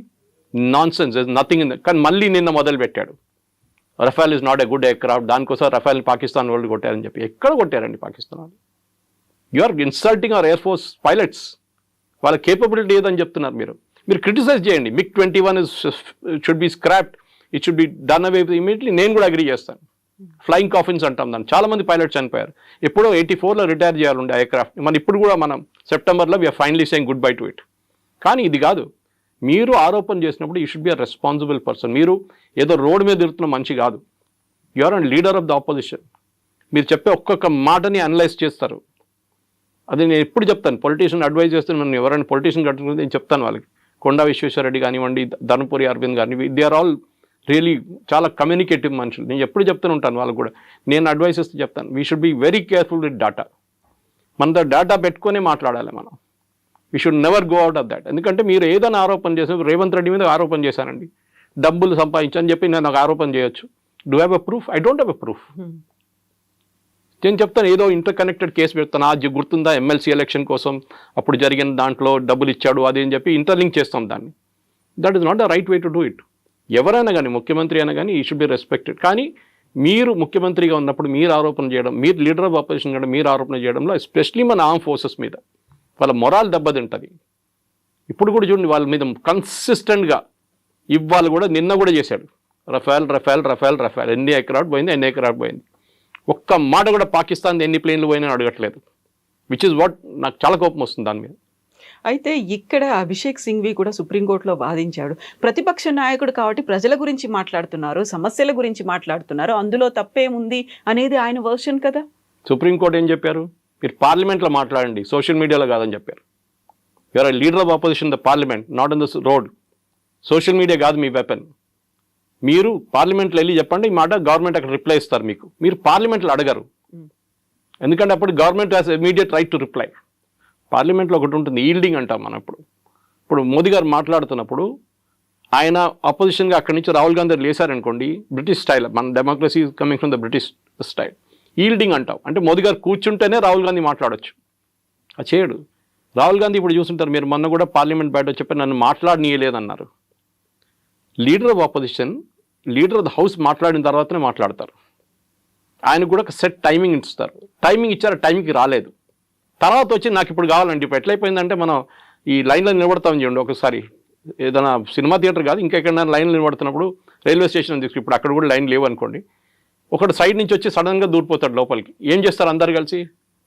Non sense, nothing in. కానీ మళ్ళీ నిన్న మొదలు పెట్టాడు రఫాల్ is not a good aircraft, దానికోసం రఫాల్ పాకిస్తాన్ వాళ్ళు కొట్టారని చెప్పి. ఎక్కడ కొట్టారండి పాకిస్తాన్ వాళ్ళు? You are insulting our air force pilots. వాళ్ళ కేపబిలిటీ ఏదని చెప్తున్నారు మీరు. మీరు క్రిటిసైజ్ చేయండి. MiG-21 should be scrapped, it should be done away immediately. నేను కూడా అగ్రీ చేస్తాను. ఫ్లయింగ్ కాఫిన్స్ అంటాం దాన్ని. చాలామంది పైలట్స్ చనిపోయారు. ఎప్పుడో 84లో రిటైర్ చేయాలండి ఎయిర్క్రాఫ్ట్. మన ఇప్పుడు కూడా మనం సెప్టెంబర్లో we're finally saying good bye to it. కానీ ఇది కాదు. మీరు ఆరోపణ చేసినప్పుడు you should be a responsible person. మీరు ఏదో రోడ్డు మీద తిరుగుతున్న మనిషి కాదు. You are and leader of the opposition. మీరు చెప్పే ఒక్కొక్క మాటని అనలైజ్ చేస్తారు. అది నేను ఎప్పుడు చెప్తాను, పొలిటీషియన్ అడ్వైజ్ చేస్తే మనం ఎవరైనా పొలిటీషియన్ కట్టుకుంటే నేను చెప్తాను వాళ్ళకి. కొండా విశ్వేశ్వరరెడ్డి కానివ్వండి, ధర్మపురి అరవింద్ కానివ్వండి, దే ఆర్ ఆల్ రియలీ చాలా కమ్యూనికేటివ్ మనుషులు. నేను ఎప్పుడు చెప్తూనే ఉంటాను వాళ్ళకు కూడా. నేను అడ్వైస్ ఇస్తే చెప్తాను, we should be very careful with data. మన డేటా పెట్టుకునే మాట్లాడాలి మనం. We should never go out of that. ఎందుకంటే మీరు ఏదైనా ఆరోపణ చేసిన, రేవంత్ రెడ్డి మీద ఆరోపణ చేశానండి, డబ్బులు సంపాదించని చెప్పి నేను నాకు ఆరోపణ చేయొచ్చు. Do have a proof? I don't have a proof. నేను చెప్తాను ఏదో ఇంటర్ కనెక్టెడ్ కేసు పెడతాను. ఆ గుర్తుందా ఎమ్మెల్సీ ఎలక్షన్ కోసం అప్పుడు జరిగిన దాంట్లో డబ్బులు ఇచ్చాడు అది అని చెప్పి ఇంటర్లింక్ చేస్తాం దాన్ని. That is not the right way to do it. ఎవరైనా కానీ, ముఖ్యమంత్రి అయినా కానీ ఈ షుడ్ బి రెస్పెక్టెడ్. కానీ మీరు ముఖ్యమంత్రిగా ఉన్నప్పుడు మీరు ఆరోపణ చేయడం, మీరు లీడర్ ఆఫ్ ఆపోజిషన్ కూడా మీరు ఆరోపణ చేయడంలో, ఎస్పెషలీ మన ఆర్మ్ ఫోర్సెస్ మీద వాళ్ళ మొరాల్ దెబ్బతింటుంది. ఇప్పుడు కూడా చూడండి వాళ్ళ మీద కన్సిస్టెంట్గా ఇవాళ కూడా, నిన్న కూడా చేశాడు రఫాల్ రఫాల్ రఫాల్ రఫాల్. ఎన్ని ఎకరాట్ పోయింది, ఎన్ని ఎకరాట్ పోయింది. ఒక్క మాట కూడా పాకిస్తాన్ ఎన్ని ప్లేన్లు పోయినా అడగట్లేదు. విచ్ ఇస్ వాట్ నాకు చాలా కోపం వస్తుంది దాని మీద. అయితే ఇక్కడ అభిషేక్ సింఘ్వి కూడా సుప్రీంకోర్టులో వాదించాడు. ప్రతిపక్ష నాయకుడు కాబట్టి ప్రజల గురించి మాట్లాడుతున్నారు, సమస్యల గురించి మాట్లాడుతున్నారు, అందులో తప్పేముంది అనేది ఆయన వర్షన్ కదా. సుప్రీంకోర్టు ఏం చెప్పారు? మీరు పార్లమెంట్లో మాట్లాడండి, సోషల్ మీడియాలో కాదని చెప్పారు. You're leader of opposition the parliament, not in the road. Social media కాదు మీ వెపన్. మీరు పార్లమెంట్లో వెళ్ళి చెప్పండి ఈ మాట, గవర్నమెంట్ అక్కడ రిప్లై ఇస్తారు మీకు. మీరు పార్లమెంట్లో అడగరు, ఎందుకంటే అప్పుడు government has immediate right to reply. పార్లమెంట్లో ఒకటి ఉంటుంది, ఈల్డింగ్ అంటాం మనం. ఇప్పుడు మోదీ గారు మాట్లాడుతున్నప్పుడు ఆయన అపోజిషన్గా అక్కడి నుంచి రాహుల్ గాంధీ లేసారనుకోండి, బ్రిటిష్ స్టైల్, మన democracy coming from the British style, yielding అంటాం. అంటే మోదీ గారు కూర్చుంటేనే రాహుల్ గాంధీ మాట్లాడొచ్చు, అది చేయడు. రాహుల్ గాంధీ ఇప్పుడు చూస్తుంటారు మీరు, మొన్న కూడా పార్లమెంట్ బయట చెప్పి నన్ను మాట్లాడనీయలేదన్నారు. Leader of opposition, leader of the house మాట్లాడిన తర్వాతనే మాట్లాడతారు. ఆయనకు కూడా ఒక సెట్ టైమింగ్ ఇస్తారు. టైమింగ్ ఇచ్చారు, టైంకి రాలేదు. తర్వాత వచ్చి నాకు ఇప్పుడు కావాలండి. ఇప్పుడు ఎట్లయిపోయిందంటే మనం ఈ లైన్లో నిలబడతామని చూడండి. ఒకసారి ఏదైనా సినిమా థియేటర్ కాదు, ఇంకెక్కడైనా లైన్లో నిలబడుతున్నప్పుడు రైల్వే స్టేషన్ తీసుకు, ఇప్పుడు అక్కడ కూడా లైన్ లేవు అనుకోండి, ఒకటి సైడ్ నుంచి వచ్చి సడన్గా దూరిపోతాడు లోపలికి. ఏం చేస్తారు అందరు కలిసి,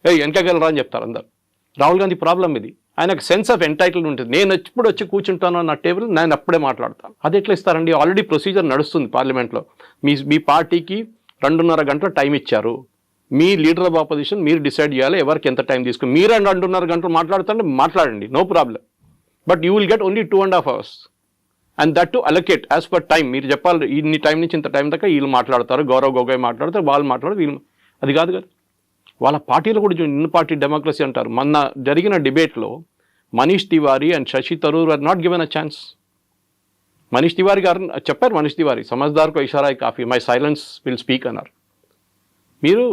వెనకగలరా అని చెప్తారు అందరు. రాహుల్ గాంధీ ప్రాబ్లం ఇది. ఆయనకు సెన్స్ ఆఫ్ ఎంటైటిల్మెంట్ ఉంటుంది. నేను ఎప్పుడు వచ్చి కూర్చుంటానో నా టేబుల్, నేను అప్పుడే మాట్లాడతాను. అది ఎట్లా ఇస్తారండి? ఆల్రెడీ ప్రొసీజర్ నడుస్తుంది పార్లమెంట్లో. మీ పార్టీకి 2.5 గంటల టైం ఇచ్చారు. మీ లీడర్ ఆఫ్ ఆపోజిషన్ మీరు డిసైడ్ చేయాలి ఎవరికి ఎంత టైం తీసుకుని. మీరు 2.5 గంటలు మాట్లాడుతుంటే మాట్లాడండి, no problem. But you will get only 2.5 hours and that to allocate as per time. మీరు చెప్పాలి ఇన్ని టైం నుంచి ఇంత టైం దాకా వీళ్ళు మాట్లాడతారు, గౌరవ్ గొగోయ్ మాట్లాడతారు, వాళ్ళు మాట్లాడతారు, వీళ్ళు. అది కాదు కదా. వాళ్ళ పార్టీలో కూడా ఇన్ పార్టీ డెమోక్రసీ అంటారు. మొన్న జరిగిన డిబేట్లో Manish Tiwari and Shashi Tharoor are not given a chance. Manish Tiwari గారు చెప్పారు, మనీష్ తివారీ సమజ్దార్కో ఇషారా కాఫీ, మై సైలెన్స్ విల్ స్పీక్ అన్నారు. మీరు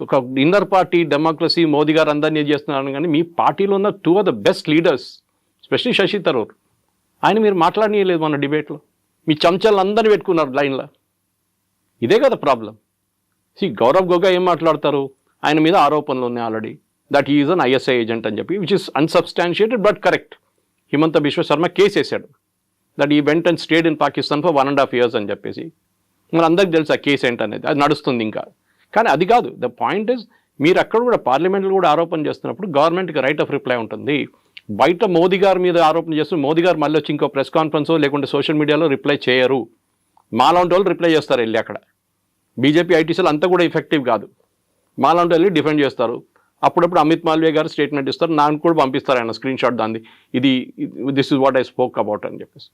ఒక ఇన్నర్ పార్టీ డెమోక్రసీ మోదీ గారు అందరినీ చేస్తున్నారు, కానీ మీ పార్టీలో ఉన్న 2 of the best leaders, especially Shashi Tharoor, ఆయన మీరు మాట్లాడనీయలేదు మన డిబేట్లో. మీ చెంచాలను అందరినీ పెట్టుకున్నారు లైన్లో. ఇదే కదా ప్రాబ్లం. గౌరవ్ గొగోయ్ ఏం మాట్లాడతారు, ఆయన మీద ఆరోపణలు ఉన్నాయి already that is an ISI agent అని చెప్పి, which is unsubstantiated but correct. Himanta Biswa Sarma case వేశాడు that he went and stayed in Pakistan for 1.5 years అని చెప్పేసి. మరి అందరికి తెలుసు ఆ కేసు ఏంటనేది, అది నడుస్తుంది ఇంకా. కానీ అది కాదు ద పాయింట్ ఇస్, మీరు అక్కడ కూడా పార్లమెంట్లో కూడా ఆరోపణ చేస్తున్నప్పుడు గవర్నమెంట్కి రైట్ ఆఫ్ రిప్లై ఉంటుంది. బయట మోదీ గారి మీద ఆరోపణ చేస్తూ మోదీ గారు మళ్ళీ వచ్చి ఇంకో ప్రెస్ కాన్ఫరెన్స్ లేకుంటే సోషల్ మీడియాలో రిప్లై చేయరు. మాలాంటి వాళ్ళు రిప్లై చేస్తారు వెళ్ళి అక్కడ. బీజేపీ ఐటీసీలు అంతా కూడా ఎఫెక్టివ్ కాదు. మాలాంటి వెళ్ళి డిఫెండ్ చేస్తారు. అప్పుడప్పుడు అమిత్ మాల్వియా గారు స్టేట్మెంట్ ఇస్తారు, నాకు కూడా పంపిస్తారు ఆయన స్క్రీన్ షాట్ దాన్ని, this is what I spoke about అని చెప్పేసి.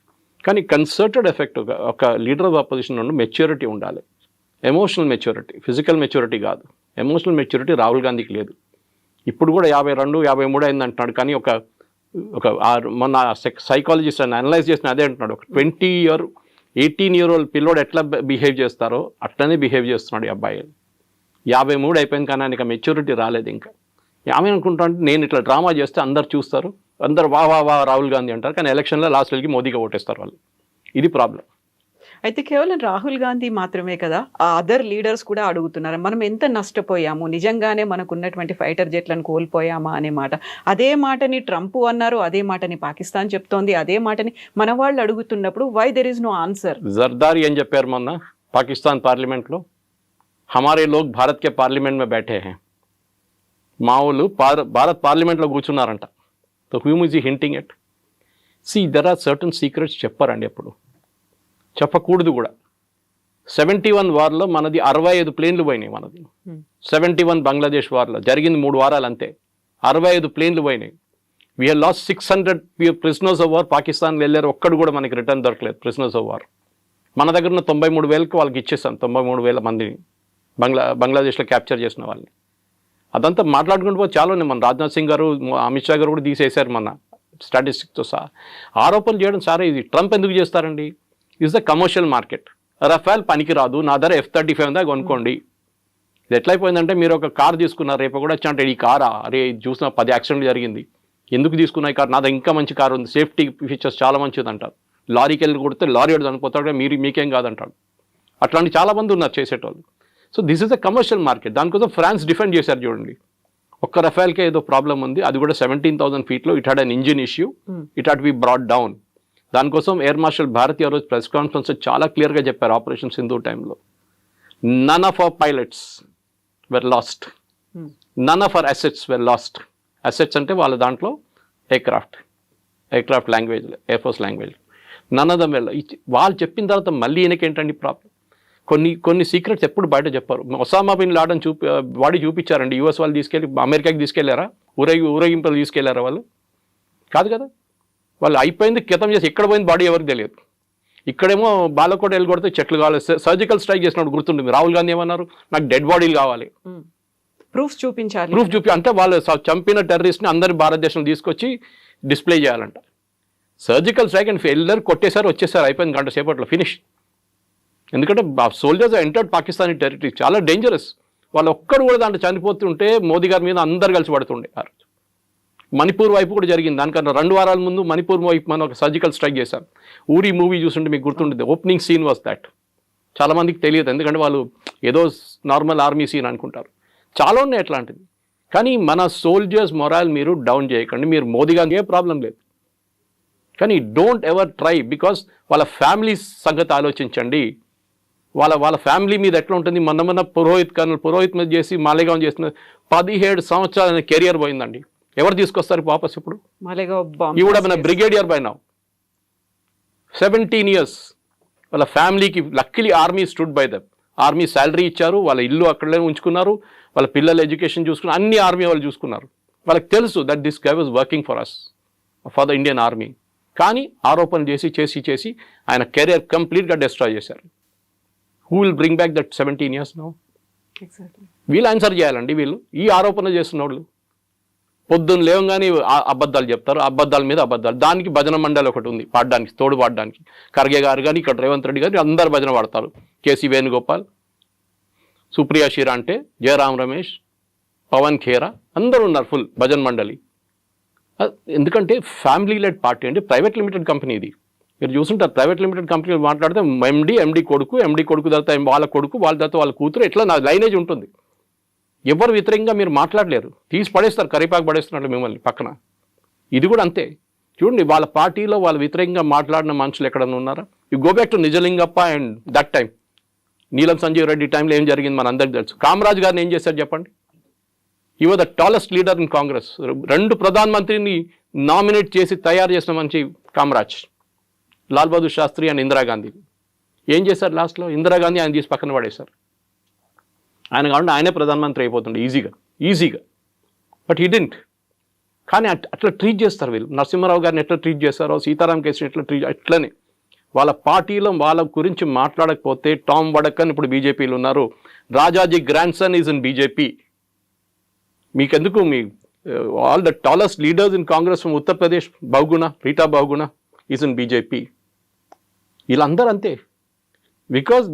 కానీ కన్సర్టెడ్ ఎఫెక్ట్, ఒక లీడర్ ఆఫ్ అపోజిషన్ నుండి మెచ్యూరిటీ ఉండాలి. ఎమోషనల్ మెచ్యూరిటీ, ఫిజికల్ మెచ్యూరిటీ కాదు. ఎమోషనల్ మెచ్యూరిటీ రాహుల్ గాంధీకి లేదు. ఇప్పుడు కూడా 52, 53 అయింది అంటున్నాడు. కానీ మొన్న సైకాలజిస్ట్ అని అనలైజ్ చేసిన అదే అంటున్నాడు, ఒక 18 year old పిల్లోడు ఎట్లా బిహేవ్ చేస్తారో అట్లనే బిహేవ్ చేస్తున్నాడు ఈ అబ్బాయి. 53 అయిపోయింది కానీ ఆయనకి మెచ్యూరిటీ రాలేదు ఇంకా. ఆమె అనుకుంటా అంటే నేను ఇట్లా డ్రామా చేస్తే అందరు చూస్తారు, అందరు వా రాహుల్ గాంధీ అంటారు, కానీ ఎలక్షన్లో లాస్ట్ వెళ్ళి మోదీగా ఓటేస్తారు వాళ్ళు. ఇది ప్రాబ్లం. అయితే కేవలం రాహుల్ గాంధీ మాత్రమే కదా, ఆ అదర్ లీడర్స్ కూడా అడుగుతున్నారు, మనం ఎంత నష్టపోయాము, నిజంగానే మనకు ఉన్నటువంటి ఫైటర్ జెట్లను కోల్పోయామా అనే మాట. అదే మాటని ట్రంప్ అన్నారు, అదే మాటని పాకిస్తాన్ చెప్తోంది, అదే మాటని మన వాళ్ళు అడుగుతున్నప్పుడు why there is no answer. Zardari ఏం చెప్పారు మొన్న పాకిస్తాన్ పార్లమెంట్లో, హమారే లోగ్ భారత్ కే పార్లమెంట్ మే బైఠే హై, మా వాళ్ళు భారత్ పార్లమెంట్లో కూర్చున్నారంట. So whom is hinting at. There are certain secrets చెప్పారండి, ఎప్పుడు చెప్పకూడదు కూడా. 71 వార్లో మనది 65 ప్లేన్లు పోయినాయి. మనది 71 బంగ్లాదేశ్ వార్లో జరిగింది 3 వారాలు అంతే, 65 ప్లేన్లు పోయినాయి. We have lost 600 prisoners of war. Pakistan వెళ్ళారు, ఒక్కడు కూడా మనకి రిటర్న్ దొరకలేదు ప్రిజనర్స్ ఆఫ్ వార్. మన దగ్గర ఉన్న 93,000కి వాళ్ళకి ఇచ్చేసాం, 93,000 మందిని బంగ్లాదేశ్లో క్యాప్చర్ చేసిన వాళ్ళని. అదంతా మాట్లాడుకుంటూ పోతే చాలా ఉన్నాయి. మన రాజ్నాథ్ సింగ్ గారు, అమిత్ షా గారు కూడా తీసేశారు మన స్టాటిస్టిక్స్తో సహా. ఆరోపణలు చేయడం సరే, ఇది ట్రంప్ ఎందుకు చేస్తారండి? Is the commercial market. Rafale పనికి రాదు, నా ధర F-35 ఉందా కొనుక్కోండి. ఇది ఎట్లయిపోయిందంటే, మీరు ఒక కార్ తీసుకున్నారు, రేపు కూడా వచ్చి అంటే ఈ కారా, అరే చూసిన 10 యాక్సిడెంట్లు జరిగింది, ఎందుకు తీసుకున్నా ఈ కార్, నా దగ్గర ఇంకా మంచి కారు ఉంది, సేఫ్టీ ఫీచర్స్ చాలా మంచిది అంటారు. లారీకి వెళ్ళి కొడితే లారీ వాడు చనిపోతాడు, మీకేం కాదంటాడు. అట్లాంటి చాలామంది ఉన్నారు చేసేటోళ్ళు. So this is the commercial market. దానికోసం ఫ్రాన్స్ డిఫెండ్ చేశారు చూడండి. ఒక్క రఫేల్కే ఏదో ప్రాబ్లం ఉంది, అది కూడా 17,000 feet it had an engine issue, it had be brought down. దానికోసం ఎయిర్ మార్షల్ భారతి ఆ రోజు ప్రెస్ కాన్ఫరెన్స్ చాలా క్లియర్గా చెప్పారు, ఆపరేషన్ సింధు టైంలో none of our pilots were lost, none of our assets were lost. Assets అంటే వాళ్ళ దాంట్లో aircraft language, air force language, none of them well. వాళ్ళు చెప్పిన తర్వాత మళ్ళీ ఈయనకేంటండి ప్రాబ్లం? కొన్ని సీక్రెట్స్ ఎప్పుడు బయట చెప్పారు. ఒసామా బిన్ లాడన్ బాడీ చూపించారండి, యూఎస్ వాళ్ళు తీసుకెళ్ళి అమెరికాకి తీసుకెళ్లారా, ఊరేగింపులు తీసుకెళ్లారా వాళ్ళు? కాదు కదా. వాళ్ళు అయిపోయింది, క్రితం చేసి ఎక్కడ పోయింది బాడీ ఎవరికి తెలియదు. ఇక్కడేమో బాలకోట వెళ్ళగొడితే చెట్లు కావాలి, సర్జికల్ స్ట్రైక్ చేసినప్పుడు గుర్తుంటుంది. రాహుల్ గాంధీ ఏమన్నారు, నాకు డెడ్ బాడీలు కావాలి, ప్రూఫ్ చూపించాలి. అంటే వాళ్ళు చంపిన టెర్రరిస్ట్ని అందరి భారతదేశంలో తీసుకొచ్చి డిస్ప్లే చేయాలంట. సర్జికల్ స్ట్రైక్ అండ్ ఎల్లరు కొట్టేశారు, వచ్చేసారు, అయిపోయింది గంట సేపట్లో ఫినిష్. ఎందుకంటే సోల్జర్స్ ఎంటర్డ్ పాకిస్తానీ టెరిటరీ, చాలా డేంజరస్. వాళ్ళు ఒక్కడు కూడా దాంట్లో చనిపోతుంటే మోదీ గారి మీద అందరు కలిసి పడుతుండే. మణిపూర్ వైపు కూడా జరిగింది. దానికన్నా 2 వారాల ముందు మణిపూర్ వైపు మనం ఒక సర్జికల్ స్ట్రైక్ చేశాం. ఊరి మూవీ చూస్తుంటే మీకు గుర్తుంటుంది, ఓపెనింగ్ సీన్ వాస్ దాట్. చాలామందికి తెలియదు, ఎందుకంటే వాళ్ళు ఏదో నార్మల్ ఆర్మీ సీన్ అనుకుంటారు. చాలా ఉన్నాయి అట్లాంటిది. కానీ మన సోల్జర్స్ మొరాల్ మీరు డౌన్ చేయకండి. మీరు మోదీ గారికి ఏ ప్రాబ్లం లేదు, కానీ డోంట్ ఎవర్ ట్రై, బికాస్ వాళ్ళ ఫ్యామిలీ సంగతి ఆలోచించండి. వాళ్ళ ఫ్యామిలీ మీద ఎట్లా ఉంటుంది. మొన్న పురోహిత్ మీద చేసి మాలేగాం చేసిన 17 సంవత్సరాల కెరియర్ పోయిందండి. ఎవరు తీసుకొస్తారు వాపస్ ఇప్పుడు? ఈ కూడా మన బ్రిగేడియర్ బై నౌ 17 years. వాళ్ళ ఫ్యామిలీకి luckily army stood by them. Army salary ఇచ్చారు, వాళ్ళ ఇల్లు అక్కడే ఉంచుకున్నారు, వాళ్ళ పిల్లల ఎడ్యుకేషన్ చూసుకున్నారు, అన్ని ఆర్మీ వాళ్ళు చూసుకున్నారు. వాళ్ళకి తెలుసు that this guy was working for us, for the Indian army. కానీ ఆరోపణలు చేసి ఆయన కెరియర్ కంప్లీట్గా డిస్ట్రాయ్ చేశారు. Who will bring back that 17 years now? వీళ్ళు ఆన్సర్ చేయాలండి. వీళ్ళు ఈ ఆరోపణ చేస్తున్న వాళ్ళు పొద్దున్న లేవగానే అబద్ధాలు చెప్తారు, అబద్ధాల మీద అబద్ధాలు. దానికి భజన మండలి ఒకటి ఉంది పాడడానికి, తోడు పాడడానికి. ఖర్గే గారు కానీ, ఇక్కడ రేవంత్ రెడ్డి గారు అందరు భజన పాడతారు. కేసీ వేణుగోపాల్, సుప్రియా షిరాంటే, జయరామ్ రమేష్, పవన్ ఖేరా అందరూ ఉన్నారు ఫుల్ భజన్ మండలి. ఎందుకంటే ఫ్యామిలీ లెడ్ పార్టీ అంటే ప్రైవేట్ లిమిటెడ్ కంపెనీ ఇది. మీరు చూసుంటారు ప్రైవేట్ లిమిటెడ్ కంపెనీలు మాట్లాడితే ఎండి కొడుకు తర్వాత వాళ్ళ కొడుకు, వాళ్ళ తర్వాత వాళ్ళ కూతురు, ఎట్లా నా లైనేజ్ ఉంటుంది. ఎవరు వ్యతిరేకంగా మీరు మాట్లాడలేరు, తీసి పడేస్తారు, కరిపాకు పడేస్తున్నట్లు మిమ్మల్ని పక్కన. ఇది కూడా అంతే. చూడండి, వాళ్ళ పార్టీలో వాళ్ళ వ్యతిరేకంగా మాట్లాడిన మనుషులు ఎక్కడన్నా ఉన్నారా? You go back to Nijalingappa and that time, నీలం సంజీవ్ రెడ్డి టైంలో ఏం జరిగింది మన అందరికీ తెలుసు. కామరాజ్ గారిని ఏం చేశారు చెప్పండి? ఈ was the tallest leader in Congress. 2 ప్రధానమంత్రిని నామినేట్ చేసి తయారు చేసిన మంచి కామరాజ్, లాల్ బహదూర్ శాస్త్రి అండ్ ఇందిరాగాంధీ. ఏం చేశారు లాస్ట్లో? ఇందిరాగాంధీ ఆయన తీసి పక్కన పడేశారు. ఆయన కాకుండా ఆయనే ప్రధానమంత్రి అయిపోతుండే ఈజీగా. But he didn't. కానీ అట్లా ట్రీట్ చేస్తారు వీళ్ళు. నరసింహారావు గారిని ఎట్లా ట్రీట్ చేస్తారో, సీతారాం కేసుని ఎట్లా ట్రీట్, అట్లనే వాళ్ళ పార్టీలో వాళ్ళ గురించి మాట్లాడకపోతే టామ్ వడకన్ ఇప్పుడు బీజేపీలో ఉన్నారు, Rajaji grandson is in BJP. మీకెందుకు? మీ all the tallest leaders in Congress from Uttar Pradesh, Rita Bahuguna is in BJP. వీళ్ళందరూ అంతే. బికాజ్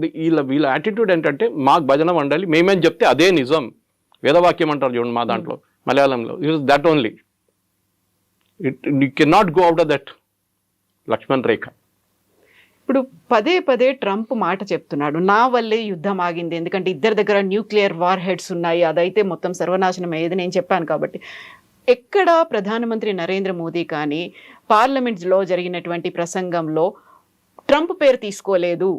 వీళ్ళ యాటిట్యూడ్ ఏంటంటే మాకు భజన మండాలి, మేమేం చెప్తే అదే నిజం. వేదవాక్యం అంటారు చూడండి మా దాంట్లో మలయాళంలో, that only. You can not go out of that Lakshman rekha. ఇప్పుడు పదే ట్రంప్ మాట చెప్తున్నాడు, నా వల్లే యుద్ధం ఆగింది, ఎందుకంటే ఇద్దరి దగ్గర న్యూక్లియర్ వార్ హెడ్స్ ఉన్నాయి, అదైతే మొత్తం సర్వనాశనం అయ్యేది నేను చెప్పాను కాబట్టి. ఎక్కడ ప్రధానమంత్రి నరేంద్ర మోదీ కానీ పార్లమెంట్లో జరిగినటువంటి ప్రసంగంలో ట్రంప్ పేరు తీసుకోలేదు,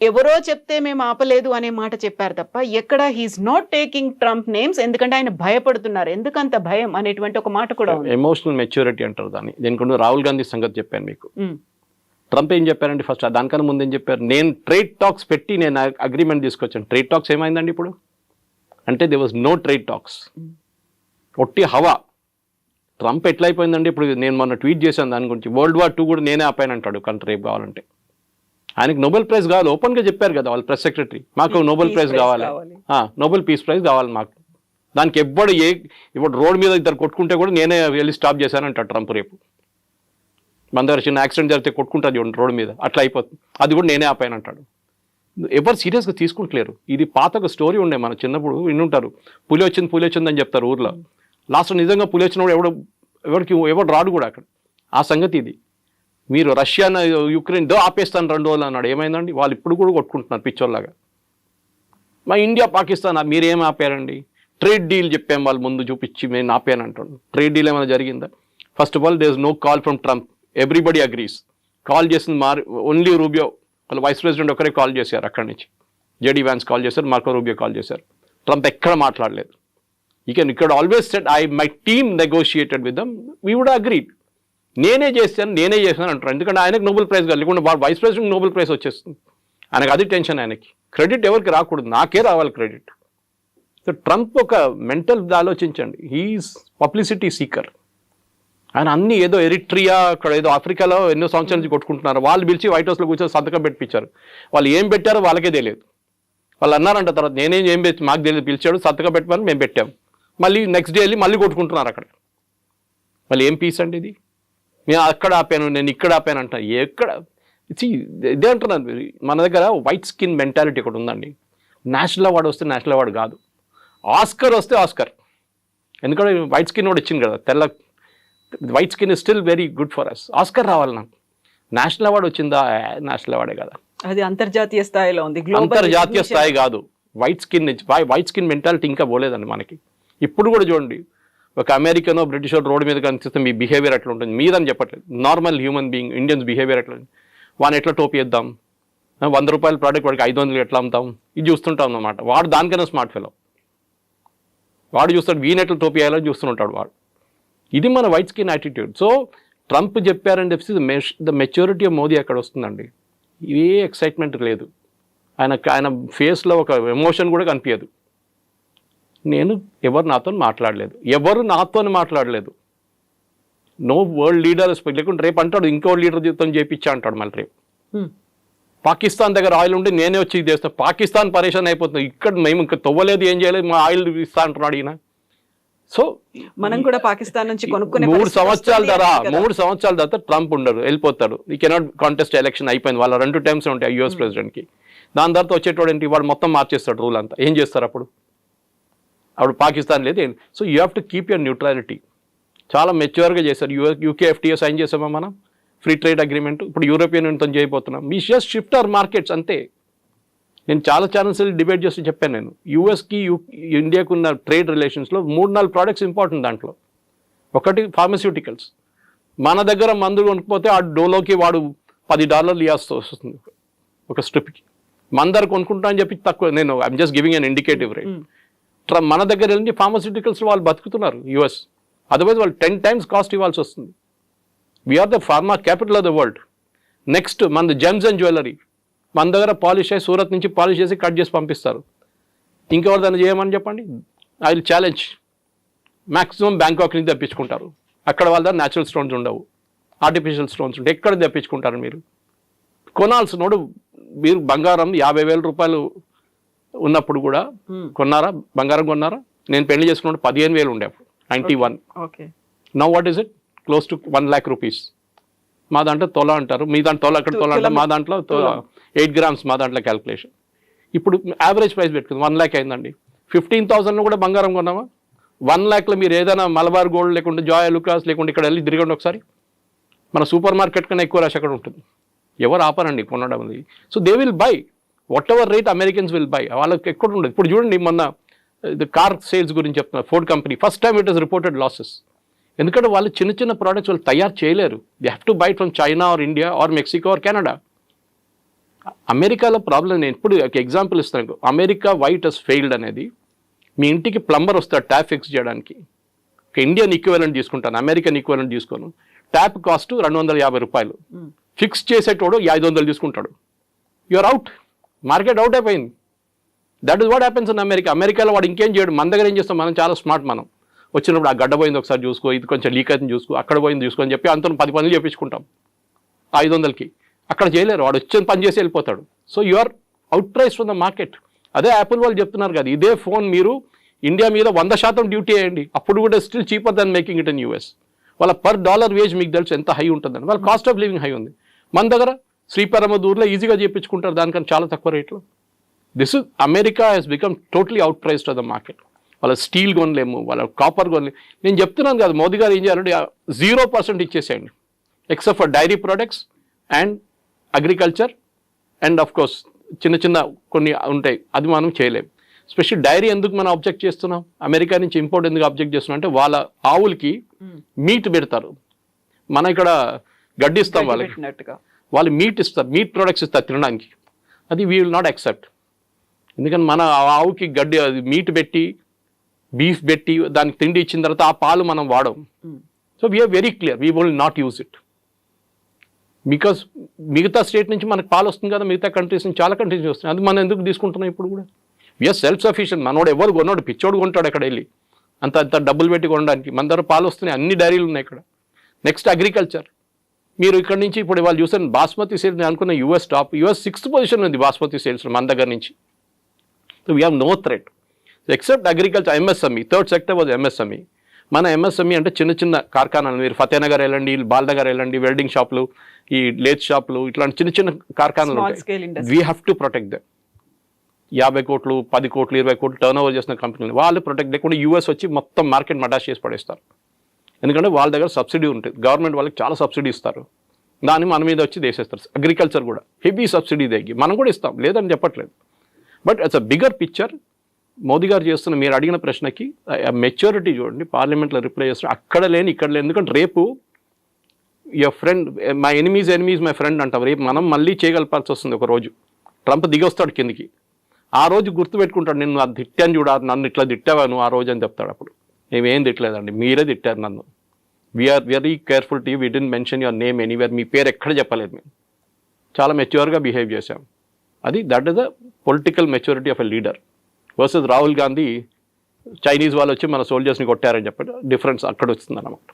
ఎవరో చెప్తే మేము ఆపలేదు అనే మాట చెప్పారు తప్ప ఎక్కడ he's not taking Trump names. ఎందుకంటే ఆయన భయపడుతున్నారు. ఎందుకంత భయం అనేటువంటి ఒక మాట కూడా ఉంది. ఎమోషనల్ మెచ్యూరిటీ అంటారు దాన్ని. దీనికి రాహుల్ గాంధీ సంగతి చెప్పాను మీకు. ట్రంప్ ఏం చెప్పారండి ఫస్ట్? దానికన్నా ముందు ఏం చెప్పారు? నేను ట్రేడ్ టాక్స్ పెట్టి నేను అగ్రిమెంట్ తీసుకొచ్చాను. ట్రేడ్ టాక్స్ ఏమైందండి ఇప్పుడు? అంటే they was no trade talks, ఒట్టి హవా. ట్రంప్ ఎట్లయిపోయిందండి ఇప్పుడు? నేను మొన్న ట్వీట్ చేశాను దాని గురించి. World War II కూడా నేనే ఆపానంటాడు కంట్రీ రేపు కావాలంటే. ఆయనకి నోబెల్ ప్రైజ్ కావాలి, ఓపెన్గా చెప్పారు కదా వాళ్ళ ప్రెస్ సెక్రటరీ, మాకు నోబెల్ ప్రైజ్ కావాలి, నోబెల్ పీస్ ప్రైజ్ కావాలి మాకు. దానికి ఇప్పుడు రోడ్ మీద ఇద్దరు కొట్టుకుంటే కూడా నేనే వెళ్ళి స్టాప్ చేశానంటాడు ట్రంప్ రేపు. మన దగ్గర చిన్న యాక్సిడెంట్ జరిగితే కొట్టుకుంటారు చూడండి రోడ్డు మీద, అట్లా అయిపోతుంది. అది కూడా నేనే ఆపానంటాడు. ఎవరు సీరియస్గా తీసుకుంటలేరు. ఇది పాత ఒక స్టోరీ ఉండే, మన చిన్నప్పుడు వినుంటారు, పులి వచ్చింది అని చెప్తారు ఊర్లో. లాస్ట్ నిజంగా పులి వచ్చినప్పుడు ఎవడు రాడు కూడా అక్కడ. ఆ సంగతి ఇది. మీరు రష్యా యుక్రెయిన్ ఆపేస్తాను 2 రోజులు అన్నాడు, ఏమైందండి? వాళ్ళు ఇప్పుడు కూడా కొట్టుకుంటున్నారు పిచ్చోళ్ళలాగా. మా ఇండియా పాకిస్తాన్ మీరేం ఆపారండి? ట్రేడ్ డీల్ చెప్పాం వాళ్ళు ముందు చూపించి, నేను ఆపాను అంటాడు. ట్రేడ్ డీల్ ఏమైనా జరిగిందా? First of all there is no call from Trump, everybody agrees. Call చేసింది ఓన్లీ రూబియో, వాళ్ళ వైస్ ప్రెసిడెంట్ ఒకరే కాల్ చేశారు అక్కడి నుంచి. జేడీ వ్యాన్స్ కాల్ చేశారు, మార్కో రూబియో కాల్ చేశారు. ట్రంప్ ఎక్కడ మాట్లాడలేదు. ఇక్కడ always said my team negotiated with them, we would agreed. నేనే చేశాను అంటారు. ఎందుకంటే ఆయనకు నోబెల్ ప్రైజ్ కాదు, లేకుండా వైస్ ప్రెసిడెంట్ నోబెల్ ప్రైజ్ వచ్చేస్తుంది. ఆయనకు అది టెన్షన్. ఆయనకి క్రెడిట్ ఎవరికి రాకూడదు, నాకే రావాలి క్రెడిట్. సో ట్రంప్ ఒక మెంటల్ ఆలోచించండి, హీఈస్ పబ్లిసిటీ సీకర్. ఆయన అన్ని ఏదో ఎరిట్రియా, అక్కడ ఏదో ఆఫ్రికాలో ఎన్నో సంవత్సరాల నుంచి కొట్టుకుంటున్నారు. వాళ్ళు పిలిచి వైట్ హౌస్లో కూర్చొని సంతకం పెట్టించారు. వాళ్ళు ఏం పెట్టారో వాళ్ళకే తెలియదు. వాళ్ళు అన్నారంట తర్వాత, ఏం పెట్టి మాకు తెలియదు, పిలిచాడు సంతకం పెట్టమని మేము పెట్టాం. మళ్ళీ నెక్స్ట్ డే వెళ్ళి మళ్ళీ కొట్టుకుంటున్నారు అక్కడ. మళ్ళీ ఏం పీస్ అండి ఇది? నేను అక్కడ ఆపాను, నేను ఇక్కడ ఆపాను అంట. ఎక్కడ ఇదే అంటున్నాను. మన దగ్గర వైట్ స్కిన్ మెంటాలిటీ ఒకటి ఉందండి. నేషనల్ అవార్డు వస్తే నేషనల్ అవార్డు కాదు, ఆస్కర్ వస్తే ఆస్కర్. ఎందుకంటే వైట్ స్కిన్ కూడా ఇచ్చింది కదా, white skin is still very good for us. Oscar రావాలి నాకు. నేషనల్ అవార్డు వచ్చిందా? నేషనల్ అవార్డే కదా, అది అంతర్జాతీయ స్థాయిలో ఉంది. అంతర్జాతీయ స్థాయి కాదు. వైట్ స్కిన్ మెంటాలిటీ ఇంకా పోలేదండి మనకి. ఇప్పుడు కూడా చూడండి, ఒక అమెరికనో బ్రిటిషో రోడ్డు మీద కనిపిస్తే మీ బిహేవియర్ ఎట్లా ఉంటుంది మీదని చెప్పట్లేదు. Normal human being Indians behaviour ఎట్లా, వాడిని ఎట్లా టోపీ వేద్దాం, 100 రూపాయల ప్రోడక్ట్ వాడికి 500 ఎట్లా అమ్ముతాం, ఇది చూస్తుంటాం అన్నమాట. వాడు దానికైనా స్మార్ట్ ఫెలో. వాడు చూస్తాడు వీని ఎట్లా టోపీ వేయాలని చూస్తుంటాడు వాడు. ఇది మన white skin attitude. So Trump చెప్పారని చెప్పి ద మెచ్యూరిటీ ఆఫ్ మోదీ అక్కడ వస్తుందండి. ఏ ఎక్సైట్మెంట్ లేదు ఆయన ఫేస్లో, ఒక ఎమోషన్ కూడా కనిపించదు. ఎవరు నాతో మాట్లాడలేదు. నో వరల్డ్ లీడర్ లేకుంటే రేపు అంటాడు ఇంకో లీడర్ జీవితం చేయించా అంటాడు మళ్ళీ రేపు. పాకిస్తాన్ దగ్గర ఆయిల్ ఉంటే నేనే వచ్చి ఇది చేస్తాను. పాకిస్తాన్ పరేషాన్ అయిపోతుంది. ఇక్కడ మేము ఇంకా తవ్వలేదు, ఏం చేయలేదు, మా ఆయిల్ ఇస్తా అంటున్నాడు ఈయన. సో మనం కూడా పాకిస్తాన్ నుంచి కొనుక్కునే 3 సంవత్సరాల తర్వాత ట్రంప్ ఉండడు, వెళ్ళిపోతాడు. ఈ కెనాట్ కాంటెస్ట్ ఎలక్షన్ అయిపోయింది. వాళ్ళ 2 టైమ్స్ ఉంటాయి యూఎస్ ప్రెసిడెంట్కి. దాని తర్వాత వచ్చేటోడు ఏంటి, వాడు మొత్తం మార్చేస్తాడు రూల్ అంతా. ఏం చేస్తారు అప్పుడు పాకిస్తాన్ లేదు. So you have to keep your neutrality. చాలా మెచ్యూర్గా చేశారు. యూకే FTA సైన్ చేసామా మనం, ఫ్రీ ట్రేడ్ అగ్రిమెంట్. ఇప్పుడు యూరోపియన్ యూనియన్తో చేయబోతున్నాం. We just shift our markets అంతే. నేను చాలా ఛానల్స్ డిబేట్ చేసి చెప్పాను. నేను యూఎస్కి ఇండియాకు ఉన్న ట్రేడ్ రిలేషన్స్లో 3-4 ప్రోడక్ట్స్ ఇంపార్టెంట్. దాంట్లో ఒకటి ఫార్మస్యూటికల్స్. మన దగ్గర మందులు కొనుక్కపోతే ఆ డోలోకి వాడు $10 ఇవ్వాల్సి వస్తుంది ఒక స్ట్రిప్కి. మన దగ్గర కొనుక్కుంటా అని చెప్పి తక్కువ. నేను I'm just giving an indicative rate. మన దగ్గర వెళ్ళి ఫార్మస్యూటికల్స్ వాళ్ళు బతుకుతున్నారు యూఎస్. అదర్వైజ్ వాళ్ళు 10 times కాస్ట్ ఇవ్వాల్సి వస్తుంది. We're the pharma capital of the world. Next మనది జెమ్స్ అండ్ జ్యువెలరీ. మన దగ్గర పాలిష్ అయ్యి సూరత్ నుంచి పాలిష్ చేసి కట్ చేసి పంపిస్తారు. ఇంకెవరు దాన్ని చేయమని చెప్పండి. I will challenge. Maximum Bangkok నుంచి తెప్పించుకుంటారు. అక్కడ వాళ్ళ దగ్గర న్యాచురల్ స్టోన్స్ ఉండవు, ఆర్టిఫిషియల్ స్టోన్స్ ఉంటాయి. ఎక్కడ తెప్పించుకుంటారు మీరు? కొనాల్సినోడు మీరు బంగారం 50,000 రూపాయలు ఉన్నప్పుడు కూడా కొన్నారా? బంగారం కొన్నారా? నేను పెళ్లి చేసుకున్నప్పుడు 15,000 ఉండే అప్పుడు 91. Now what is it? Close to 1 lakh rupees. మా దాంట్లో తొల అంటారు, మీ దాంట్లో తొల, అక్కడ తొల అంటారు, మా దాంట్లో 8 grams మా దాంట్లో క్యాల్కులేషన్. ఇప్పుడు యావరేజ్ ప్రైస్ పెట్టుకుంది 1 lakh అయిందండి. 15,000 కూడా బంగారం కొన్నామా? 1 lakhలో మీరు ఏదైనా మలబార్ గోల్డ్ లేకుంటే జాయ్ లుకాస్ లేకుంటే ఇక్కడ వెళ్ళి తిరగండి ఒకసారి. మన సూపర్ మార్కెట్ కన్నా ఎక్కువ రష్ అక్కడ ఉంటుంది. ఎవరు ఆపరండి కొనడం అది. So they will buy what ever rate Americans will buy. వాళ్ళకి ఎక్కడ ఉండదు. ఇప్పుడు చూడండి, మొన్న కార్ సేల్స్ గురించి చెప్తున్నారు. Ford company first time it is reported losses. ఎందుకంటే వాళ్ళు చిన్న చిన్న ప్రోడక్ట్స్ వాళ్ళు తయారు చేయలేరు. They have to buy from China or India or Mexico or Canada. అమెరికాలో ప్రాబ్లం, నేను ఇప్పుడు ఒక ఎగ్జాంపుల్ ఇస్తాను. అమెరికా వైట్ హస్ ఫెయిల్డ్ అనేది, మీ ఇంటికి ప్లంబర్ వస్తాడు ట్యాప్ ఫిక్స్ చేయడానికి. ఒక ఇండియన్ ఈక్వలెంట్ తీసుకుంటాను, అమెరికన్ ఈక్వలెంట్ తీసుకోను. ట్యాప్ కాస్ట్ 250 రూపాయలు. ఫిక్స్ చేసేటోడు 500 తీసుకుంటాడు. You're out. మార్కెట్ అవుట్ అయిపోయింది. That is what happens in America. అమెరికాలో వాడు ఇంకేం చేయడు. మన దగ్గర ఏం చేస్తాం, మనం చాలా స్మార్ట్. మనం వచ్చినప్పుడు ఆ గడ్డ పోయింది ఒకసారి చూసుకో, ఇది కొంచెం లీక్ అవుతుంది చూసుకో, అక్కడ పోయింది చూసుకో అని చెప్పి అంత 10 పనులు చేయించుకుంటాం 500కి. అక్కడ చేయలేరు, వాడు వచ్చిన పని చేసి వెళ్ళిపోతాడు. So you are out price from the market. అదే యాపిల్ వాళ్ళు చెప్తున్నారు కదా, ఇదే ఫోన్ మీరు ఇండియా మీద 100% డ్యూటీ వేయండి, అప్పుడు కూడా still cheaper than making it in US. వాళ్ళ $1 వేజ్ మీకు తెలుసు ఎంత హై ఉంటుందని. వాళ్ళ కాస్ట్ ఆఫ్ లివింగ్ హై ఉంది. మన దగ్గర శ్రీపెరంబదూర్లో ఈజీగా చేయించుకుంటారు దానికన్నా చాలా తక్కువ రేట్లో. This is America has become totally out priced of the market. వాళ్ళ స్టీల్ కొనలేము, వాళ్ళ కాపర్ కొనలేము. నేను చెప్తున్నాను కదా, మోదీ గారు ఏం చేయాలంటే 0% ఇచ్చేసేయండి, except for dairy products and agriculture and of course చిన్న చిన్న కొన్ని ఉంటాయి, అది మనం చేయలేము. స్పెషల్ డైరీ ఎందుకు మనం అబ్జెక్ట్ చేస్తున్నాం, అమెరికా నుంచి ఇంపోర్ట్ ఎందుకు అబ్జెక్ట్ చేస్తున్నాం అంటే వాళ్ళ ఆవులకి మీట్ పెడతారు, మన ఇక్కడ గడ్డి ఇస్తాం వాళ్ళకి, వాళ్ళు మీట్ ఇస్తారు, మీట్ ప్రొడక్ట్స్ ఇస్తారు తినడానికి. అది వీ విల్ నాట్ యాక్సెప్ట్. ఎందుకంటే మన ఆవుకి గడ్డి అది మీట్ పెట్టి బీఫ్ పెట్టి దానికి తిండి ఇచ్చిన తర్వాత ఆ పాలు మనం వాడం. So we're very clear, we will not use it. Because మిగతా స్టేట్ నుంచి మనకు పాలు వస్తుంది కదా, మిగతా కంట్రీస్ నుంచి చాలా కంట్రీస్ వస్తుంది, అది మనం ఎందుకు తీసుకుంటున్నాం ఇప్పుడు కూడా. We're self sufficient. మనోడు ఎవరు కొన్నాడు, పిచ్చోడు కొంటాడు అక్కడ వెళ్ళి అంత డబ్బులు పెట్టి కొనడానికి. మన దగ్గర పాలు వస్తున్నాయి, అన్ని డైరీలు ఉన్నాయి ఇక్కడ. Next agriculture. మీరు ఇక్కడ నుంచి ఇప్పుడు వాళ్ళు చూసాను బాస్మతి సేల్స్, నేను అనుకున్న US top, US 6th position ఉంది బాస్మతి సేల్స్ మన దగ్గర నుంచి. So we have no threat except agriculture. MSME, third sector was MSME. మన ఎంఎస్ఎంఈ అంటే చిన్న చిన్న కార్ఖానాలు. మీరు ఫతేనగర్ వెళ్ళండి, బాల్నగర్ వెళ్ళండి, వెల్డింగ్ షాపులు, ఈ లేత్ షాపులు, ఇట్లాంటి చిన్న చిన్న కార్ఖానాలు ఉంటాయి. We have to protect them. 50 కోట్లు 10 కోట్లు 20 కోట్లు టర్న్ ఓవర్ చేసిన కంపెనీలు వాళ్ళు ప్రొటెక్ట్ లేకుండా యూఎస్ వచ్చి మొత్తం మార్కెట్ మటాష్ చేసి పడేస్తారు. ఎందుకంటే వాళ్ళ దగ్గర సబ్సిడీ ఉంటుంది, గవర్నమెంట్ వాళ్ళకి చాలా సబ్సిడీ ఇస్తారు, దాన్ని మన మీద వచ్చి వేసేస్తారు. అగ్రికల్చర్ కూడా హెవీ సబ్సిడీ దగ్గర మనం కూడా ఇస్తాం, లేదని చెప్పట్లేదు. But it's a bigger picture. Modi గారు చేస్తున్న మీరు అడిగిన ప్రశ్నకి మెచ్యూరిటీ చూడండి, పార్లమెంట్లో రిప్లై చేస్తున్నారు. అక్కడ లేని ఇక్కడ లేని. ఎందుకంటే రేపు your friend my enemies my friend అంటాం. రేపు మనం మళ్ళీ చేయగలపాల్సి వస్తుంది. ఒక రోజు ట్రంప్ దిగొస్తాడు కిందికి, ఆ రోజు గుర్తుపెట్టుకుంటాడు, నేను అది తిట్టాను చూడ, నన్ను ఇట్లా తిట్టావాను ఆ రోజు అని చెప్తాడు. అప్పుడు మేమేం తిట్టలేదండి, మీరే తిట్టారు నన్ను. We are very careful to you, we didn't mention your name anywhere. మీ పేరు ఎక్కడ చెప్పలేదు, మేము చాలా మెచ్యూర్గా బిహేవ్ చేశాం. అది that is the political maturity of a leader. Versus Rahul Gandhi Chinese వాళ్ళు వచ్చి మన సోల్జర్స్ని కొట్టారని చెప్పి డిఫరెన్స్ అక్కడ వస్తుంది అన్నమాట.